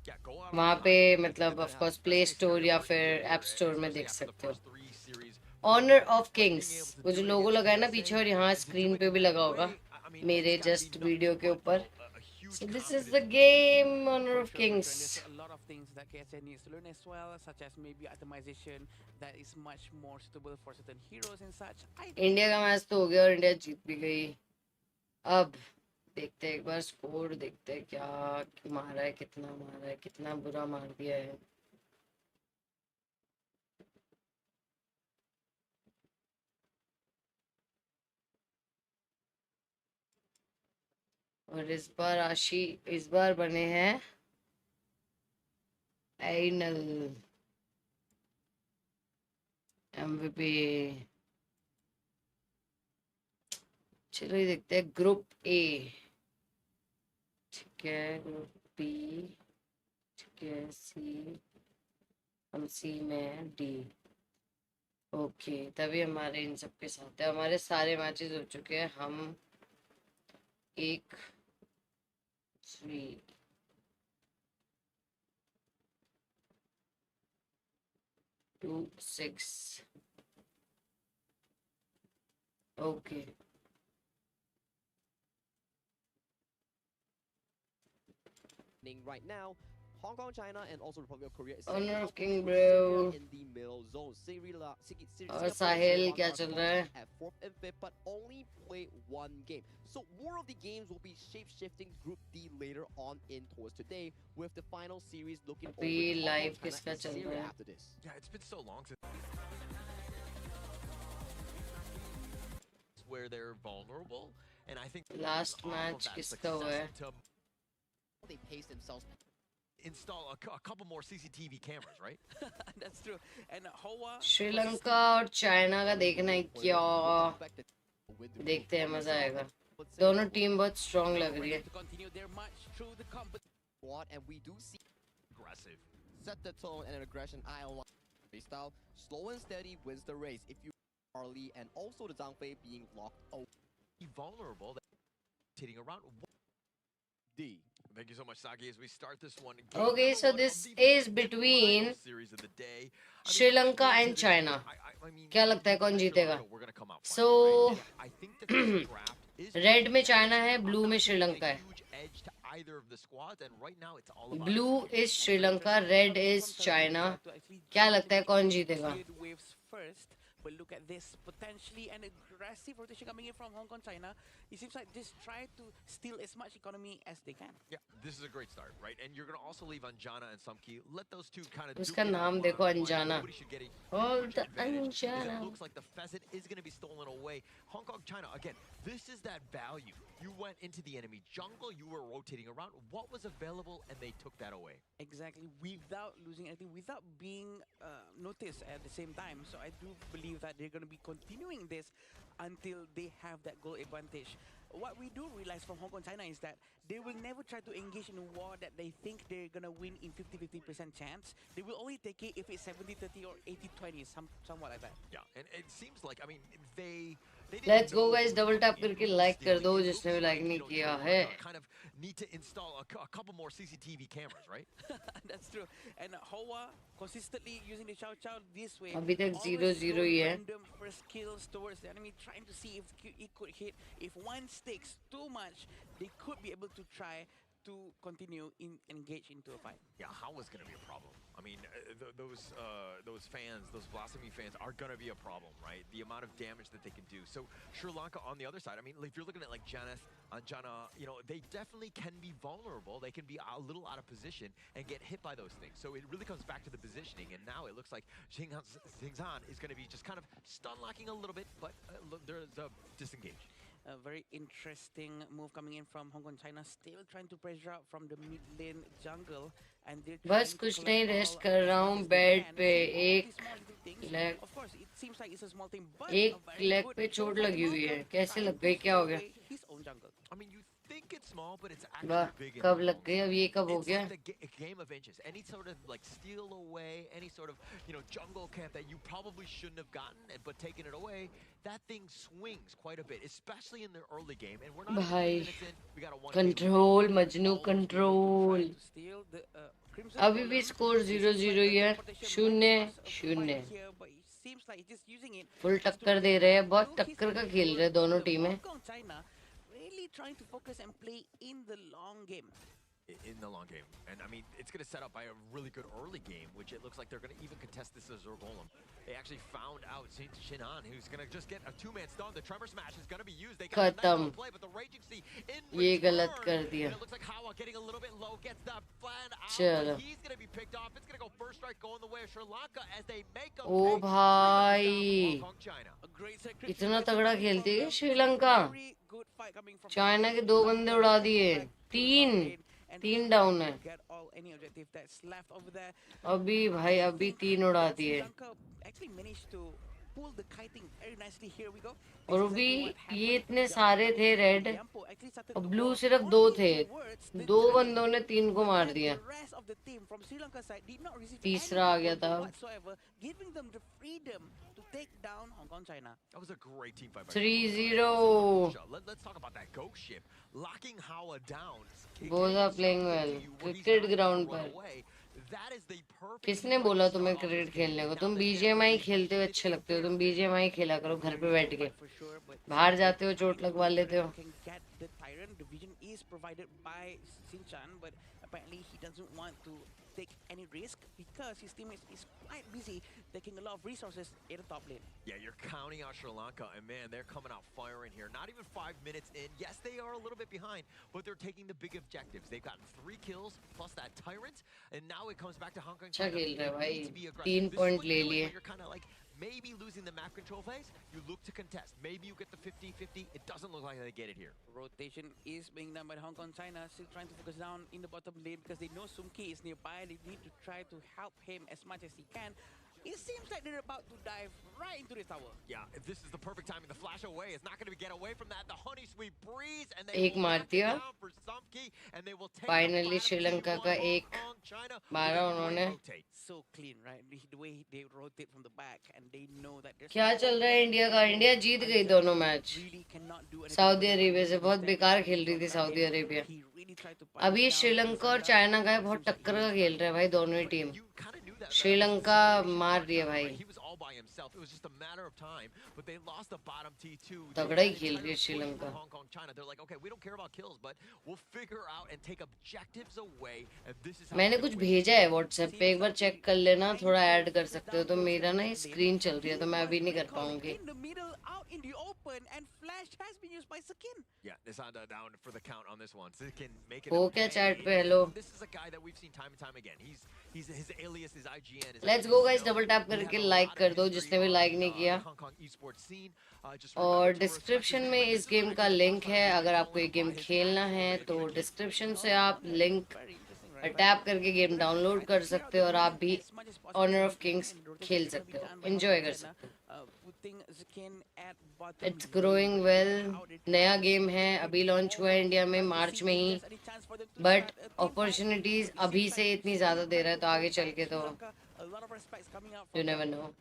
Yeah, go out वहाँ on पे top. मतलब They're of gonna course have play best case store या scenario फिर right here, ऐप स्टोर में especially देख after the सकते हो. first 3 series. Honor of What being Kings able to वो जो do लोगो against लगा है ना USA पीछे और यहाँ and to do screen it पे in भी that लगा होगा way, I mean, मेरे it's gotta just be video nothing के but, ऊपर. a huge So this is confidence the boost. game, Honor For of sure, Kings. there's a lot of things that KSN needs to learn as well, such as maybe itemization that is much more suitable for certain heroes and such. India का match तो हो गया और India जीत भी गई. अब देखते हैं एक बार स्कोर देखते हैं क्या मारा है, कितना मारा है, कितना बुरा मार दिया है. और इस बार बने हैं एनल एमवीपी. चलो ये देखते हैं ग्रुप ए. ठीक है, ग्रुप बी. ठीक है, सी. हम सी में हैं, डी. ओके, तभी हमारे इन सब के साथ है. हमारे सारे मैचेस हो चुके हैं. हम 1-3 2-6. Okay, Right now, Hong Kong, China, and also Republic of Korea is Honor of King, Syria bro. in the middle zone. और साहिल क्या चल रहा है? At 4th and 5th, but only play one game. So more of the games will be shape-shifting Group D later on in towards today, with the final series looking over अभी to Hong live Kong, China, किसका and चल Syria रहा है? after this. Yeah, it's been so long since where they're vulnerable, and I think Last off of match that किसका हुआ है? success to They pace themselves. install a couple more CCTV cameras, right? That's true. And Hoa Sri Lanka और China का देखना है क्या. देखते हैं, मजा आएगा. दोनों टीम बहुत स्ट्रांग लग रही है. to continue their march through the competition. And we do see Aggressive. set the tone and an aggression eye on style. Slow and steady wins the race. If you Charlie and also the Zhangfei being locked out. Be vulnerable. Hitting around. D. Thank you so much, Sagi. As we start this one. Okay, so this is between series of the day. Sri Lanka and China. क्या लगता है कौन जीतेगा? So red में China है, blue में श्रीलंका है. Blue is Sri Lanka, red is China. क्या लगता है कौन जीतेगा? Waves first, but look at this potentially an aggressive rotation coming in from Hong Kong, China. It seems like just try to steal as much economy as they can. Yeah, this is a great start, right? And you're going to also leave Anjana and Sumki. Let those two kind of. उसका नाम देखो, अंजाना. All the Anjana. It looks like the pheasant is going to be stolen away. Hong Kong, China, again, this is that value. You went into the enemy jungle, you were rotating around. What was available, and they took that away. Exactly, without losing anything, without being noticed at the same time. So I do believe that they're going to be continuing this until they have that goal advantage. What we do realize from Hong Kong, China is that they will never try to engage in a war that they think they're going to win in 50-50% chance. They will only take it if it's 70-30 or 80-20, somewhat like that. Yeah, and it seems like, I mean, they Let's go guys, double tap करके like कर दो जिसने भी like नहीं किया है. Kind of need to install a couple more CCTV cameras, right? That's true. And Hoa consistently using the Chow Chow this way. अभी तक always 0-0 throw ही है. random first kills towards the enemy, trying to see if it could hit. If one sticks too much, they could be able to try to continue engage into a fight. Yeah, how is going to be a problem? I mean, those fans, those Blasphemy fans are going to be a problem, right? The amount of damage that they can do. So Sri Lanka on the other side, I mean, if you're looking at like Janeth, Jana, you know, they definitely can be vulnerable. They can be a little out of position and get hit by those things. So it really comes back to the positioning. And now it looks like Xinghan is going to be just kind of stun locking a little bit, but there's a disengage. A very interesting move coming in from Hong Kong China, still trying to pressure out from the mid lane jungle, and they're बस trying to कुछ collect नहीं, all rest as कर रहा much हूँ as they bed can. पे. So all एक these small little things, leg of course it seems like it's a small thing, but एक a very leg good पे move चोट from लगी हुई है. Hong Kong कैसे trying लग to गई, क्या steal हो गया? away his own jungle. I mean, you think it's small, but it's वाह, actually big in कब Hong लग Kong. गई, अब ये कब हो It's गया? like a game of inches. Any sort of like steal away, any sort of, you know, jungle camp that you probably shouldn't have gotten, but taking it away, that thing swings quite a bit, especially in the early game. And we're not even 3 भाई minutes in. We got a 1K lead. Control Majnu Almost able to control. try to steal the, Crimson अभी भी Golem. Score It seems 0-0 like he the है. teleportation शून्य might cause a शून्य. fight here, but it seems like it's just using it full just to टक्कर दे रहे हैं. बहुत do his टक्कर का own खेल रहे हैं work. दोनों The टीमें. Hong Kong China really trying to focus and play in the long game. In the long game. And I mean, it's going to set up by a really good early game, which it looks like they're going to even contest this as Golem. They actually found out Shinan, who's going to just get a two-man stun. The Tremor Smash is going to be used. They got a nice खत्म. little play, but the Raging Sea in ये return. गलत कर दिया. And it looks like Hawa getting a little bit low, gets the plan out, चलो. but he's going to be picked off. It's going to go first strike going the way of Sri Lanka as they make a O pay. भाई, Hong Kong, China. A great sacrifice इतना coming तगड़ा from खेलती है them. Sri Lanka. Very good fight coming from China के them. दो बंदे उड़ा दिए. Back to तीन top lane and तीन try डाउन to है. get all any objective that's left over there. अभी भाई अभी तीन उड़ा Sri दिए. Lanka actually managed to pull the kiting very nicely. Here we go. और This is अभी exactly what ये happened. इतने The सारे Yampo- थे रेड Yampo actually started और to ब्लू go सिर्फ दो only थे. towards the दो dragon. बंदों ने तीन को But मार then दिया. the rest of the team from Sri Lanka side did not receive तीसरा any आ गया support था. whatsoever, giving them the freedom to take down Hong Kong China. That was a great team fight. 3-0. Let's talk about that ghost ship locking Hawa down. Both are playing well. Cricket ground पर. That is the perfect. किसने बोला तुम्हें cricket खेलने को? तुम BGMI खेलते हो, अच्छे लगते हो. तुम बीजीएमआई खेला करो घर पे बैठ के. For sure, but बाहर जाते हो चोट लगवा लेते हो. can get the Tyrant. The vision is provided by Sinchan, but apparently he doesn't want to take any risk because his team is quite busy taking a lot of resources in the top lane. Yeah, you're counting out Sri Lanka, and man, they're coming out firing here. Not even 5 minutes in. Yes, they are a little bit behind, but they're taking the big objectives. They've gotten 3 kills plus that Tyrant, and now it comes back to Hong Kong. अच्छा खेल रहे हैं भाई. Need to be aggressive. 3 This is point what ले you're doing लिए. when you're kind of like maybe losing the map control phase. You look to contest. Maybe you get the 50-50. It doesn't look like they get it here. Rotation is being done by Hong Kong China, still trying to focus down in the bottom lane because they know Sumki is nearby. They need to try to help him as much as he can. It seems like they're about to dive right into the tower. Yeah, if this is the perfect timing. The flash away is not going to get away from that. The honey sweet breeze, and they एक will मार knock it दिया. down for Sumki, and they will take Finally, the bottom Sri Lanka T1 का Hong एक Kong, China मारा with a उन्होंने. great rotate. So clean, right? The way they rotate from the back and they know that there's क्या चल रहा है India का? India जीत गई दोनों match. really cannot do anything. Saudi Arabia से बहुत बेकार खेल रही थी Saudi Arabia. He really tried to punch अभी down श्रीलंका और Sri Lanka. चाइना का है, बहुत टक्कर का खेल रहा है भाई दोनों ही team. You kind of knew that. Sri Lanka मार रही है भाई. He was all by himself. It was just a matter of time, but they lost the bottom T2. तगड़ा ही खेल रही है Sri Lanka. Hong Kong, China. They're like, okay, we don't care about kills, but we'll figure out and take objectives away, and this is how मैंने we're कुछ gonna win. भेजा है WhatsApp पे, एक बार चेक कर लेना. थोड़ा ऐड कर सकते हो. तो मेरा ना स्क्रीन चल रही है तो मैं अभी नहीं कर पाऊंगी. In the middle, out in the open, and flash has been used by Sakin. Yeah, Nisanda down for the count on this one. So can make it. हो a क्या pay. चैट पे? Hello. This is a guy that we've seen time and time again. He's his alias is IGN. His let's go guys. Double tap करके like कर दो जिसने भी like नहीं किया. Hong Kong esports scene. Just और remember to description respect में this इस is गेम a का very लिंक है. fun अगर आपको ये गेम खेलना है तो डिस्क्रिप्शन से आप लिंक टैप करके गेम डाउनलोड कर सकते हो और आप भी ऑनर ऑफ किंग्स खेल सकते हो, एंजॉय कर सकते हो. It's growing well. नया गेम है, अभी लॉन्च हुआ है इंडिया में मार्च में ही, बट अपॉर्चुनिटीज अभी से इतनी ज़्यादा दे रहा है तो आगे चल के तो यू नेवर नो.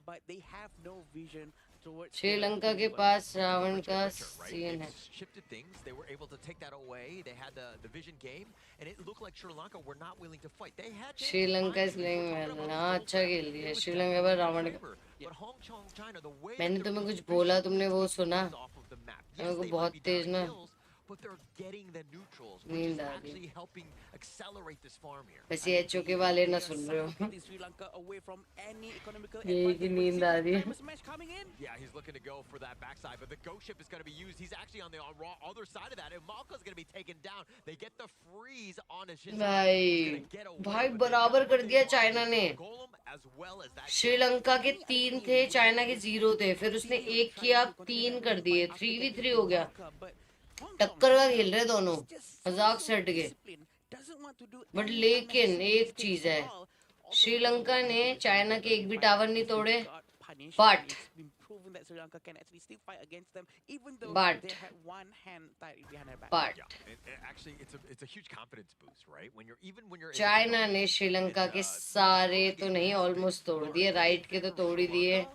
श्रीलंका के पास रावण का सीन है. Shifted things. They were able to take that away. They had the vision game, and it looked like Sri Lanka were not willing to fight. They had. Sri Lanka इस playing well. हाँ, अच्छा खेल रही है श्रीलंका पर रावण का. But Hong Kong, China, the way मैंने that तुम्हें they're कुछ बोला, तुमने वो सुना? off of the map. मेरे Yes, को they बहुत might be down Tej in ना kills, but they're getting the neutrals, which नींद is आ गई। actually helping accelerate this farm here. बस ये HOK वाले ना सुन रहे हो। Suffocating Sri Lanka away from any economical यही की advantage. But नींद see आ this रही है। Primus match coming in. Yeah, he's looking to go for that backside, but the ghost ship is going to be used. He's actually on the other side of that, and Malka's going to be taken down. They get the freeze on his Shin. भाई बराबर कर दिया China ने। श्रीलंका के 3 थे, China के 0 थे, फिर उसने 1 किया, 3 कर दिए, 3v3 हो गया। टक्कर का खेल रहे दोनों, मजाक से हट गए। बट लेकिन एक चीज है, श्रीलंका ने चाइना के एक भी टावर नहीं तोड़े, but actually it's a huge confidence boost, right? When you're China ने श्रीलंका के सारे तो नहीं, ऑलमोस्ट तोड़ दिए। राइट के तो तोड़ ही दिए,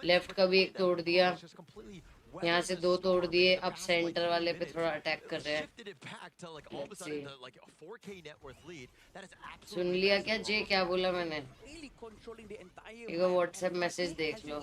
लेफ्ट का भी एक तोड़ दिया, यहाँ से 2 तोड़ दिए, अब सेंटर वाले पे थोड़ा अटैक कर रहे हैं। सुन लिया क्या जे, क्या बोला मैंने? एक व्हाट्सएप मैसेज देख लो।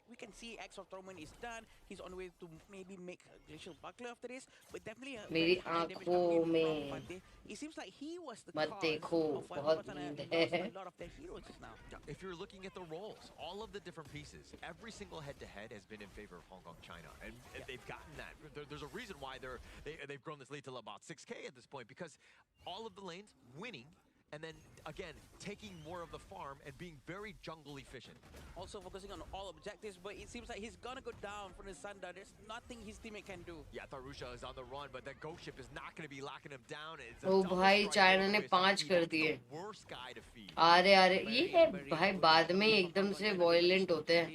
We can see Axe of Torment is done. He's on the way to maybe make a glacial buckler after this, but definitely मेरी आंखों में it seems like he was the मत cause देखो, of what बहुत Patana नींद lost है। a lot of their heroes just now. If you're looking at the roles, all of the different pieces, every single head-to-head has been in favor of Hong Kong, China, and they've gotten that. There's a reason why they've grown this lead to about 6K at this point, because all of the lanes winning, and then again taking more of the farm and being very jungle efficient. Also focusing on all objectives, but it seems like he's gonna go down from the Sunda. There's nothing his teammate can do. Yeah, Tharusha is on the run, but that ghost ship is not going to be locking him down. It's ओ भाई China ने 5 कर दिए। अरे ये भाई बाद में एकदम से वॉयलेंट होते हैं,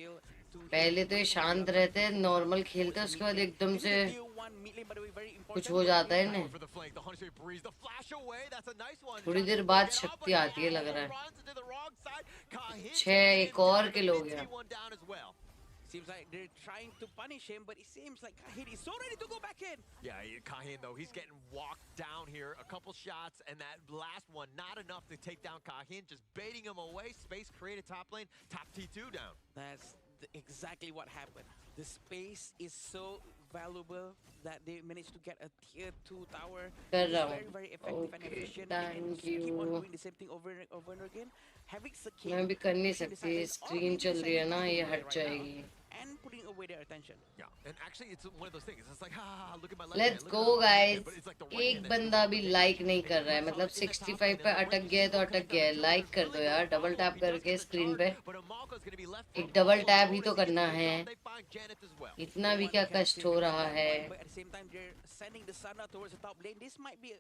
पहले तो ये शांत रहते हैं, नॉर्मल खेलते हैं, उसके बाद एकदम से कुछ हो जाता है इन्हें। थोड़ी देर बाद शक्ति आती है लग रहा है। 6 एक और किल हो गया। Seems like they're trying to punish him, but it seems like Kahin is so ready to go back in. Yeah, Kahin though, he's getting walked down here. A couple shots, and that last one, not enough to take down Kahin, just baiting him away. Space created top lane, top T2 down. That's exactly what happened. The space is so valuable that they managed to get a tier 2 tower. Very, very effective and efficient. Thank Keep on you. doing the same thing over and over again. Having Sakin मैं भी कर नहीं सकती, screen चल रही है ना, ये हट जाएगी। and putting away their attention. Yeah, and actually it's one of those things. It's like, look at my left Let's hand, go look at my right hand, guys। but it's like the right एक hand बंदा भी like नहीं कर रहा है, मतलब 65 पे अटक गया है तो अटक गया है। लाइक कर दो यार, डबल टैप करके स्क्रीन पे। एक डबल टैप ही तो करना है, इतना भी क्या कष्ट हो रहा है। But at the same time, they're sending the Sana towards the top lane. This might be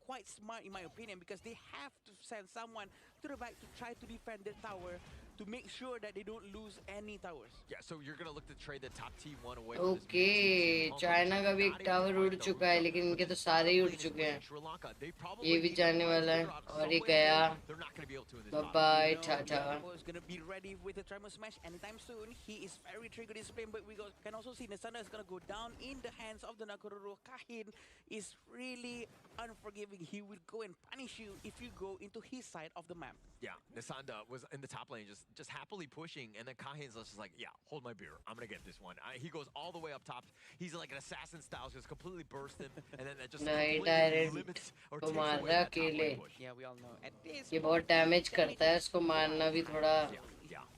quite smart in my opinion, because they have to send someone to the back to try to defend the tower to make sure that they don't lose any towers. Yeah, so you're gonna look to trade the top T1 away. Okay, China का भी एक tower उड़ चुका है, लेकिन इनके तो सारे ही उड़ चुके हैं। ये भी जाने वाला है, और ये गया। बाय बाय, टाटा। Is gonna be ready with the Tremor Smash anytime soon. He is very triggered discipline, but we can also see Nasana is gonna go down in the hands of the Nakororo. Kahin is really unforgiving. He will go and punish you if you go into his side of the map. Yeah, Nisanda was in the top lane, just happily pushing, and then Kahin's just like, yeah, hold my beer, I'm gonna get this one. He goes all the way up top. He's like an assassin style, just completely burst him, and then that just completely limits or takes away that top lane push. Yeah, we all know. At this ये बहुत damage करता है, इसको मारना भी थोड़ा।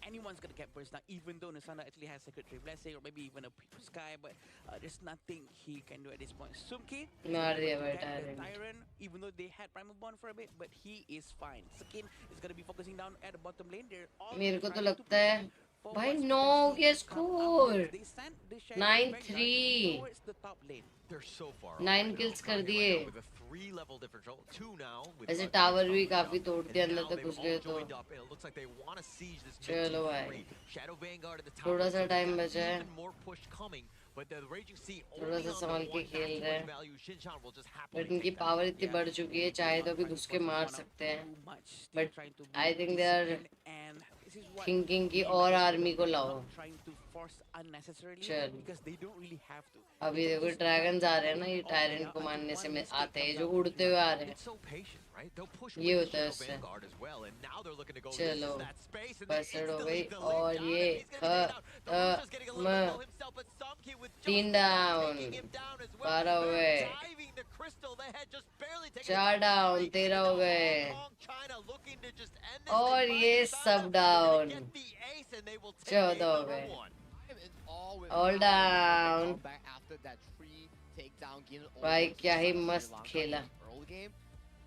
anyone's gonna get burst now, even though Nasana actually has Secretary Blessing or maybe even a Sky, but there's nothing he can do at this point. Sumki, मार दिया भाई get the tyrant. Tyrant, even though they had Primal Bond for a bit, but he is fine. Sakin is gonna be focusing down at the bottom lane. They're all मेरे को तो trying to लगता है push भाई forwards, 9 हो गया potentially come score. upwards. They sent the Shadow 9-3 towards the top lane. They're so far. 9 kills कर दिए। With a 3-level differential, 2 now. ऐसे टावर भी काफी तोड़ दिया, अंदर तक घुस गए तो। It looks like they want to siege this चलो भाई, Shadow Vanguard at the top. थोड़ा सा टाइम बचा है, Even more push coming, but the Raging Sea थोड़ा only सा on the संभाल के one खेल maximum रहे हैं। value. Shinchan will just happily but इनकी take that. पावर इतनी बढ़ चुकी है, चाहे तो भी घुस के मार सकते हैं। Too much. But Trying to I think they are and this is what thinking की और आर्मी को लाओ। trying to force unnecessarily चल। because they don't really have to. अभी देखो ड्रैगन्स आ रहे हैं ना, ये टायरेंट को मारने से में आते हैं, जो उड़ते हुए आ रहे हैं। It's so patient, right? They'll push ये with the होता है Shadow उससे। Vanguard as well, and now they're looking to go चलो, this is that space, and they बसड़ हो instantly गई, delete और down, ये and he's gonna get it out. The Rocha's getting a little bit low himself, but Samki with just 3 down. taking him down as well. 12 हो They're गए, diving the crystal. They had just barely taken it 4 down. Down, Three. 13 And हो now गए, Hong Kong, China looking to just end this. और They ये find the सब They're gonna get down, the ace and they will take 14 game हो number गए, 1. It's all with All how they managed to down. come back after that tree takedown given over भाई to क्या ही Sri मस्त Lanka खेला, in the early game.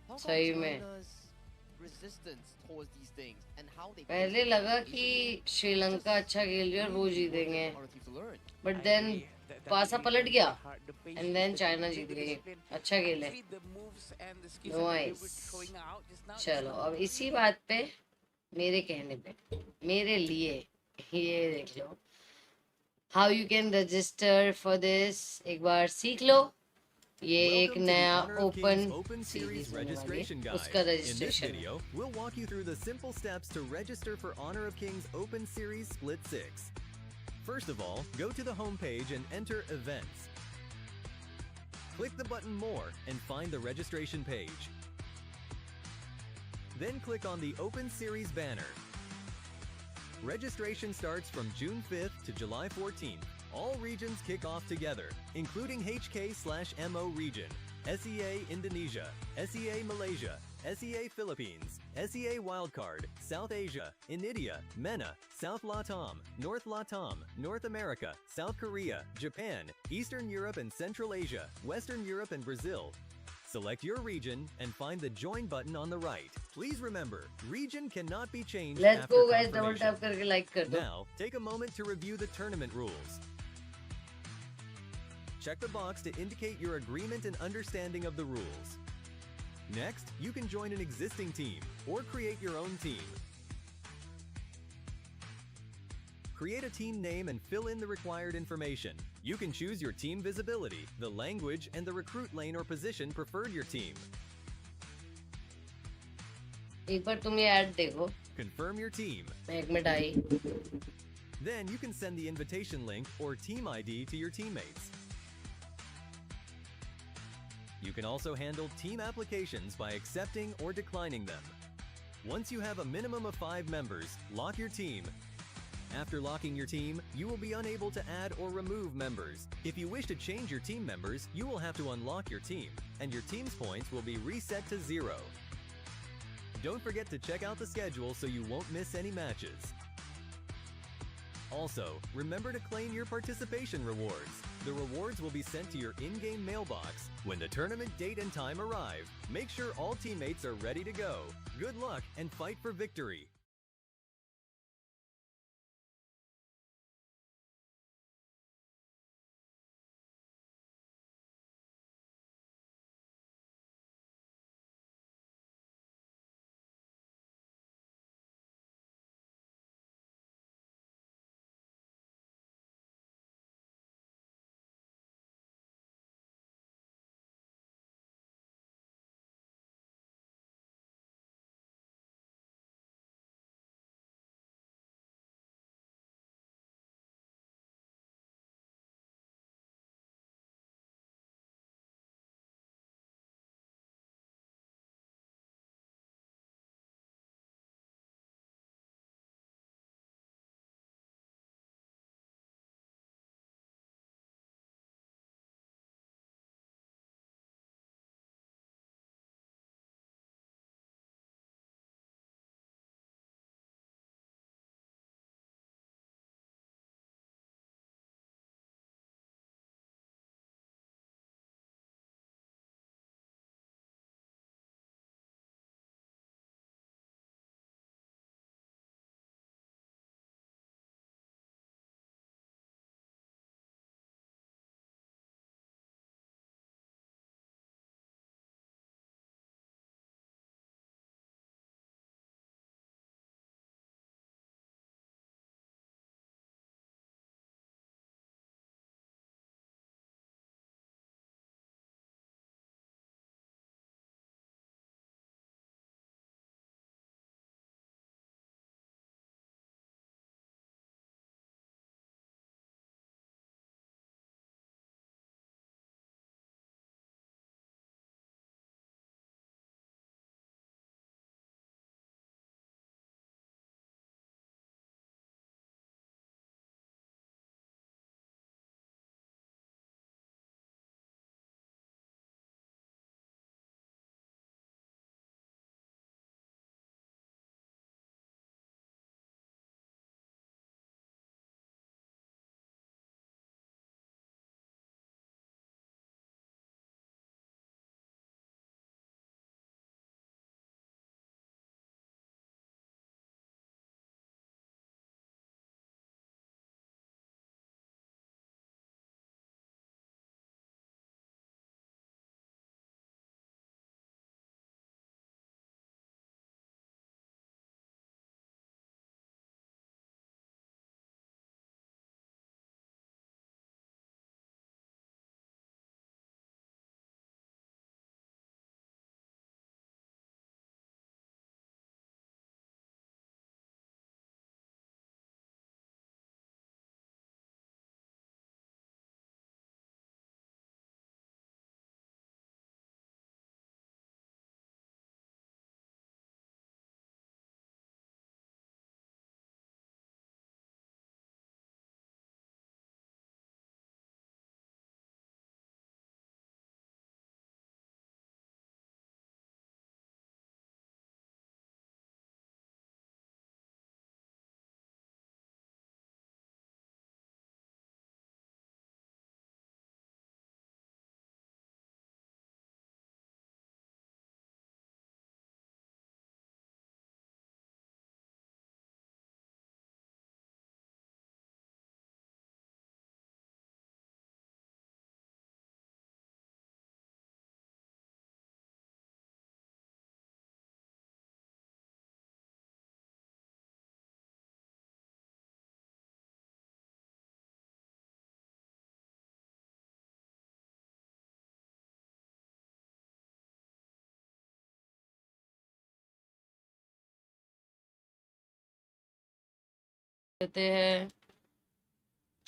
Hong Kong सही में। China's resistance towards these things and how they पहले लगा कि श्रीलंका अच्छा खेल रही है और वो जीतेंगे, बट देन पासा पलट गया एंड देन चाइना जीत गई। अच्छा खेले, नाइस। चलो अब इसी बात पे, मेरे कहने पे, मेरे लिए ये देख लो, how you can register for this, एक बार सीख लो। ये एक Welcome to the नया Honor of open Kings Open Series series होने वाली registration है, guide. उसका In this registration. video, we'll walk you through the simple steps to register for Honor of Kings Open Series Split 6. First of all, go to the home page and enter Events. Click the button More and find the registration page. Then click on the Open Series banner. Registration starts from June 5th to July 14th. All regions kick off together, including HK/MO region, SEA Indonesia, SEA Malaysia, SEA Philippines, SEA Wildcard, South Asia, India, MENA, South Latam, North Latam, North America, South Korea, Japan, Eastern Europe and Central Asia, Western Europe and Brazil. Select your region and find the join button on the right. Please remember, region cannot be changed let's after go guys, double confirmation. Tap करके like कर दो। Now, take a moment to review the tournament rules. Check the box to indicate your agreement and understanding of the rules. Next, you can join an existing team or create your own team. Create a team name and fill in the required information. You can choose your team visibility, the language, and the recruit lane or position preferred your team. एक बार तुम ये add देखो, Confirm your team. मैं एक minute I. Then you can send the invitation link or team ID to your teammates. You can also handle team applications by accepting or declining them. Once you have a minimum of 5 members, lock your team. After locking your team, you will be unable to add or remove members. If you wish to change your team members, you will have to unlock your team, and your team's points will be reset to 0. Don't forget to check out the schedule so you won't miss any matches. Also, remember to claim your participation rewards. The rewards will be sent to your in-game mailbox when the tournament date and time arrive. Make sure all teammates are ready to go. Good luck and fight for victory! देते हैं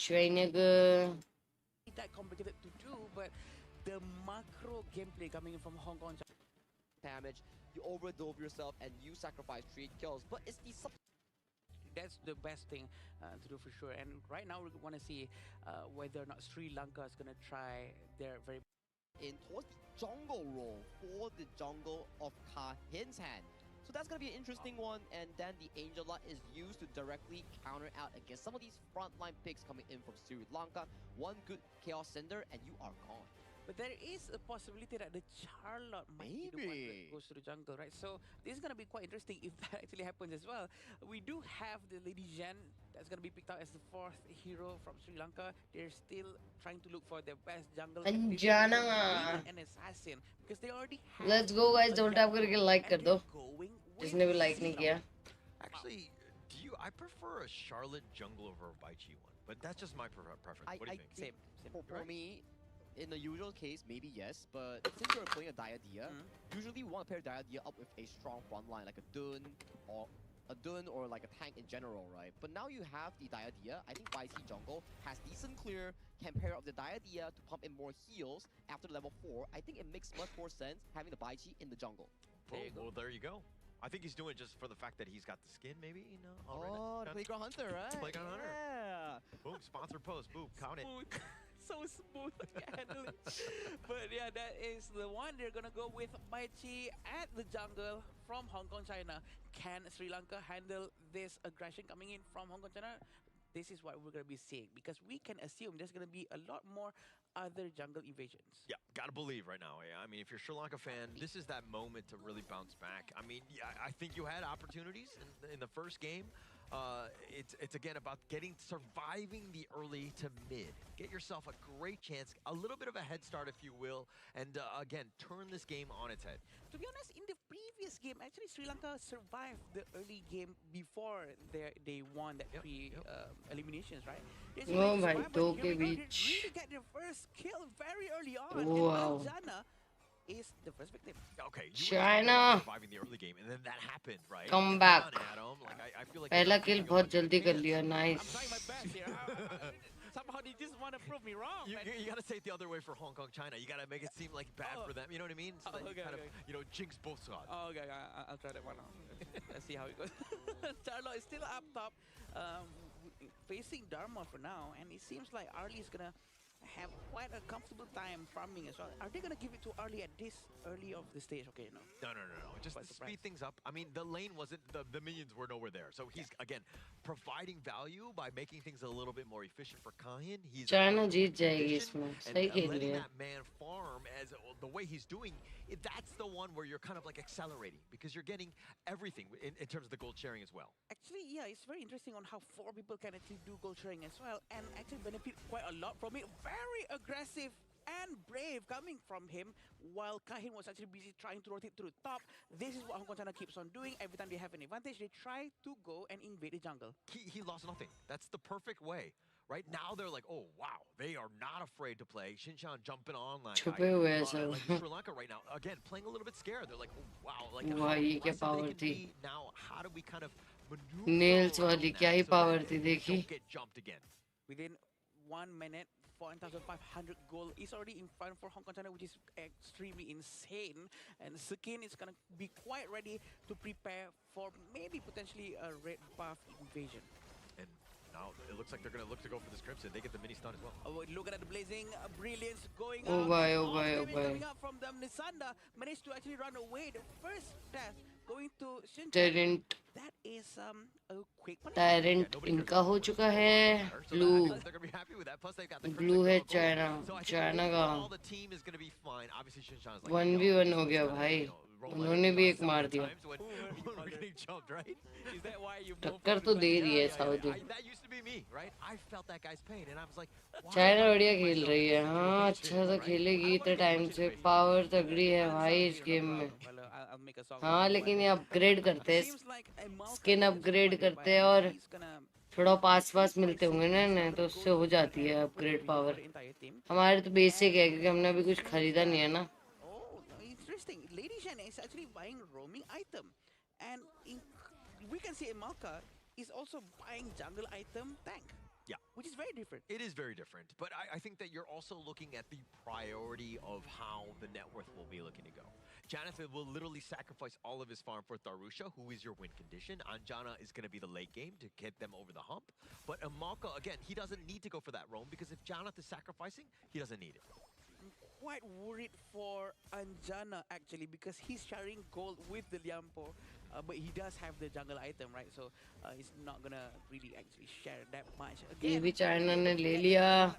Schweinige. that complicated to do, but the macro gameplay coming in from Hong Kong. Damage, you overdove yourself and you sacrifice 3 kills, but it's the That's the best thing to do for sure. And right now we want to see whether or not Sri Lanka is going to try their very in towards the jungle role for the jungle of Kahin's hand. So that's going to be an interesting one, and then the Angel Lot is used to directly counter out against some of these frontline picks coming in from Sri Lanka. One good Chaos Cinder and you are gone. But there is a possibility that the Charlotte might be the one Maybe. that goes to the jungle, right? So this is going to be quite interesting if that actually happens as well. We do have the Lady Zhen that's going to be picked out as the 4th hero from Sri Lanka. They're still trying to look for their best jungle. and they Anjana. really an assassin because they already have Let's go guys, a double tap jungle, करके like कर and दो they're going जिसने भी with like नहीं Zero. किया. Actually, I prefer a Charlotte jungle over a Baichi one, but that's just my preference. What do you think? Same. For me, in the usual case, maybe yes, but since you're playing a Diadia, usually you want to pair Diadia up with a strong front line, like a Dun or like a tank in general, right? But now you have the Diadia. I think YC jungle has decent clear, can pair up the Diadia to pump in more heals after level 4. I think it makes much more sense having the Baichi in the jungle. Well, there you go. I think he's doing it just for the fact that he's got the skin, maybe, you know? Oh, the Playground Hunter, right? Playground Hunter. Yeah. Boom, sponsor post, boom, count it. Smooth. So smooth, I can't handle it. But yeah, that is the one. They're gonna go with Baichi at the jungle from Hong Kong, China. Can Sri Lanka handle this aggression coming in from Hong Kong, China? This is what we're gonna be seeing because we can assume there's gonna be a lot more other jungle invasions. Yeah, gotta believe right now. Yeah, I mean, if you're a Sri Lanka fan, this is that moment to really bounce back. I mean, yeah, I think you had opportunities in the first game. It's again about surviving the early to mid. Get yourself a great chance, a little bit of a head start, if you will, and again, turn this game on its head. To be honest, in the previous game, actually Sri Lanka survived the early game before they won that eliminations, right? They Oh survived, my but दो here के we go, they beach. really get their first kill very early on. Wow. And Anjana is the first victim. Okay, China. surviving the early game, and then that happened, right? Come back. Adam. Like, I feel like पहला kill बहुत जल्दी कर लिया. I'm Nice. trying my best here. Somehow they just want to prove me wrong. You, man. you gotta say it the other way for Hong Kong, China. You gotta make it seem like bad for them. You know what I mean? So that you Okay, kind okay. of, jinx both sides. Oh, okay, I'll try that one out. Let's see how it goes. Charlotte is still up top, facing Dharma for now, and it seems like Arlie is gonna have quite a comfortable time farming as well. Are they gonna give it to Arlie at this early of the stage? Okay, no. No. Just Quite to surprised. speed things up. I mean, the lane wasn't, the minions were nowhere there. So he's, again, providing value by making things a little bit more efficient for Kahin. He's China जीत जाएगी efficient, इसमें. and सही खेल letting रही है. that man farm as the way he's doing, that's the one where you're kind of like accelerating because you're getting everything in terms of the gold sharing as well. Actually, yeah, it's very interesting on how 4 people can actually do gold sharing as well and actually benefit quite a lot from it. Very aggressive and brave coming from him while Kahin was actually busy trying to rotate through top. This is what Hong Kong China keeps on doing. Every time they have an advantage, they try to go and invade the jungle. He lost nothing. That's the perfect way. Right now, they're like, oh, wow, they are not afraid to play. Shinshan jumping on like, छुपे हुए हैं सब. like Sri Lanka right now. Again, playing a little bit scared. They're like, oh, wow, like वाह, how ये क्या aggressive they power can थी. be. Now, how do we kind of maneuver Nails around वाली that क्या ही so power that थी they देखी. don't get jumped again? Within 1 minute, 1,500 gold is already in front for Hong Kong China, which is extremely insane. And Sukin is going to be quite ready to prepare for maybe potentially a red buff invasion. And now it looks like they're going to look to go for this Crimson. They get the mini stun as well. Oh, look at the blazing brilliance going Oh out. boy, and oh all boy, the oh damage boy. coming out from them. Nisanda managed to actually run away. The first death going to Shinchan. Tyrant. That is a quick punishment. Tyrant इनका हो चुका है. Blue. They're going to be happy with that. Plus, they've got the Blue Crimson है gold. China. So I think China overall का the team is going to be fine. Obviously, Shinshan is like, 1v1 हो गया भाई. उन्होंने भी एक मार दिया. when we're getting jumped, right? Is that why you टक्कर तो दे रही है Saudi. That used to be me, right? I felt that guy's pain, and I was like, wow, China बढ़िया खेल रही है. हाँ, अच्छा तो खेलेगी इतने टाइम से. पावर तगड़ी है भाई इस गेम में. Well, I'll make a song. हाँ, लेकिन ये अपग्रेड करते हैं. Seems like a Malka skin is upgrade quite करते bad. हैं और He's gonna थोड़ा पास मिलते होंगे ना तो उससे हो जाती है अपग्रेड पावर. हमारे तो बेसिक है क्योंकि हमने अभी कुछ खरीदा नहीं है ना. Oh, interesting. Lady Shen is actually buying roaming item. And we can see Malka is also buying jungle item tank. Yeah. Which is very different. It is very different, but I think that you're also looking at the priority of how the net worth will be looking to go. Jonathan will literally sacrifice all of his farm for Tharusha, who is your win condition. Anjana is going to be the late game to get them over the hump. But Amalka, again, he doesn't need to go for that roam because if Jonathan is sacrificing, he doesn't need it. I'm quite worried for Anjana actually because he's sharing gold with the Liampo, but he does have the jungle item, right? So he's not gonna really actually share that much. ये Again, भी China ने ले लिया.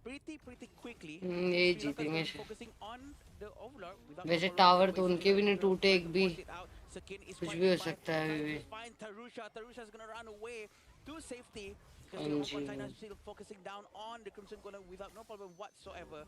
pretty quickly. ये Sri Lanka is जीतेंगे. gonna be focusing on the overlord without वैसे overlord tower तो wasting उनके भी नहीं the टूटे एक भी. force it out. Sakin is कुछ quite भी हो nearby, सकता है trying अभी भी. to find Tarusha. Tarusha is gonna run away to safety because हाँ the ji. China is still focusing down on the Crimson Golem without no problem whatsoever.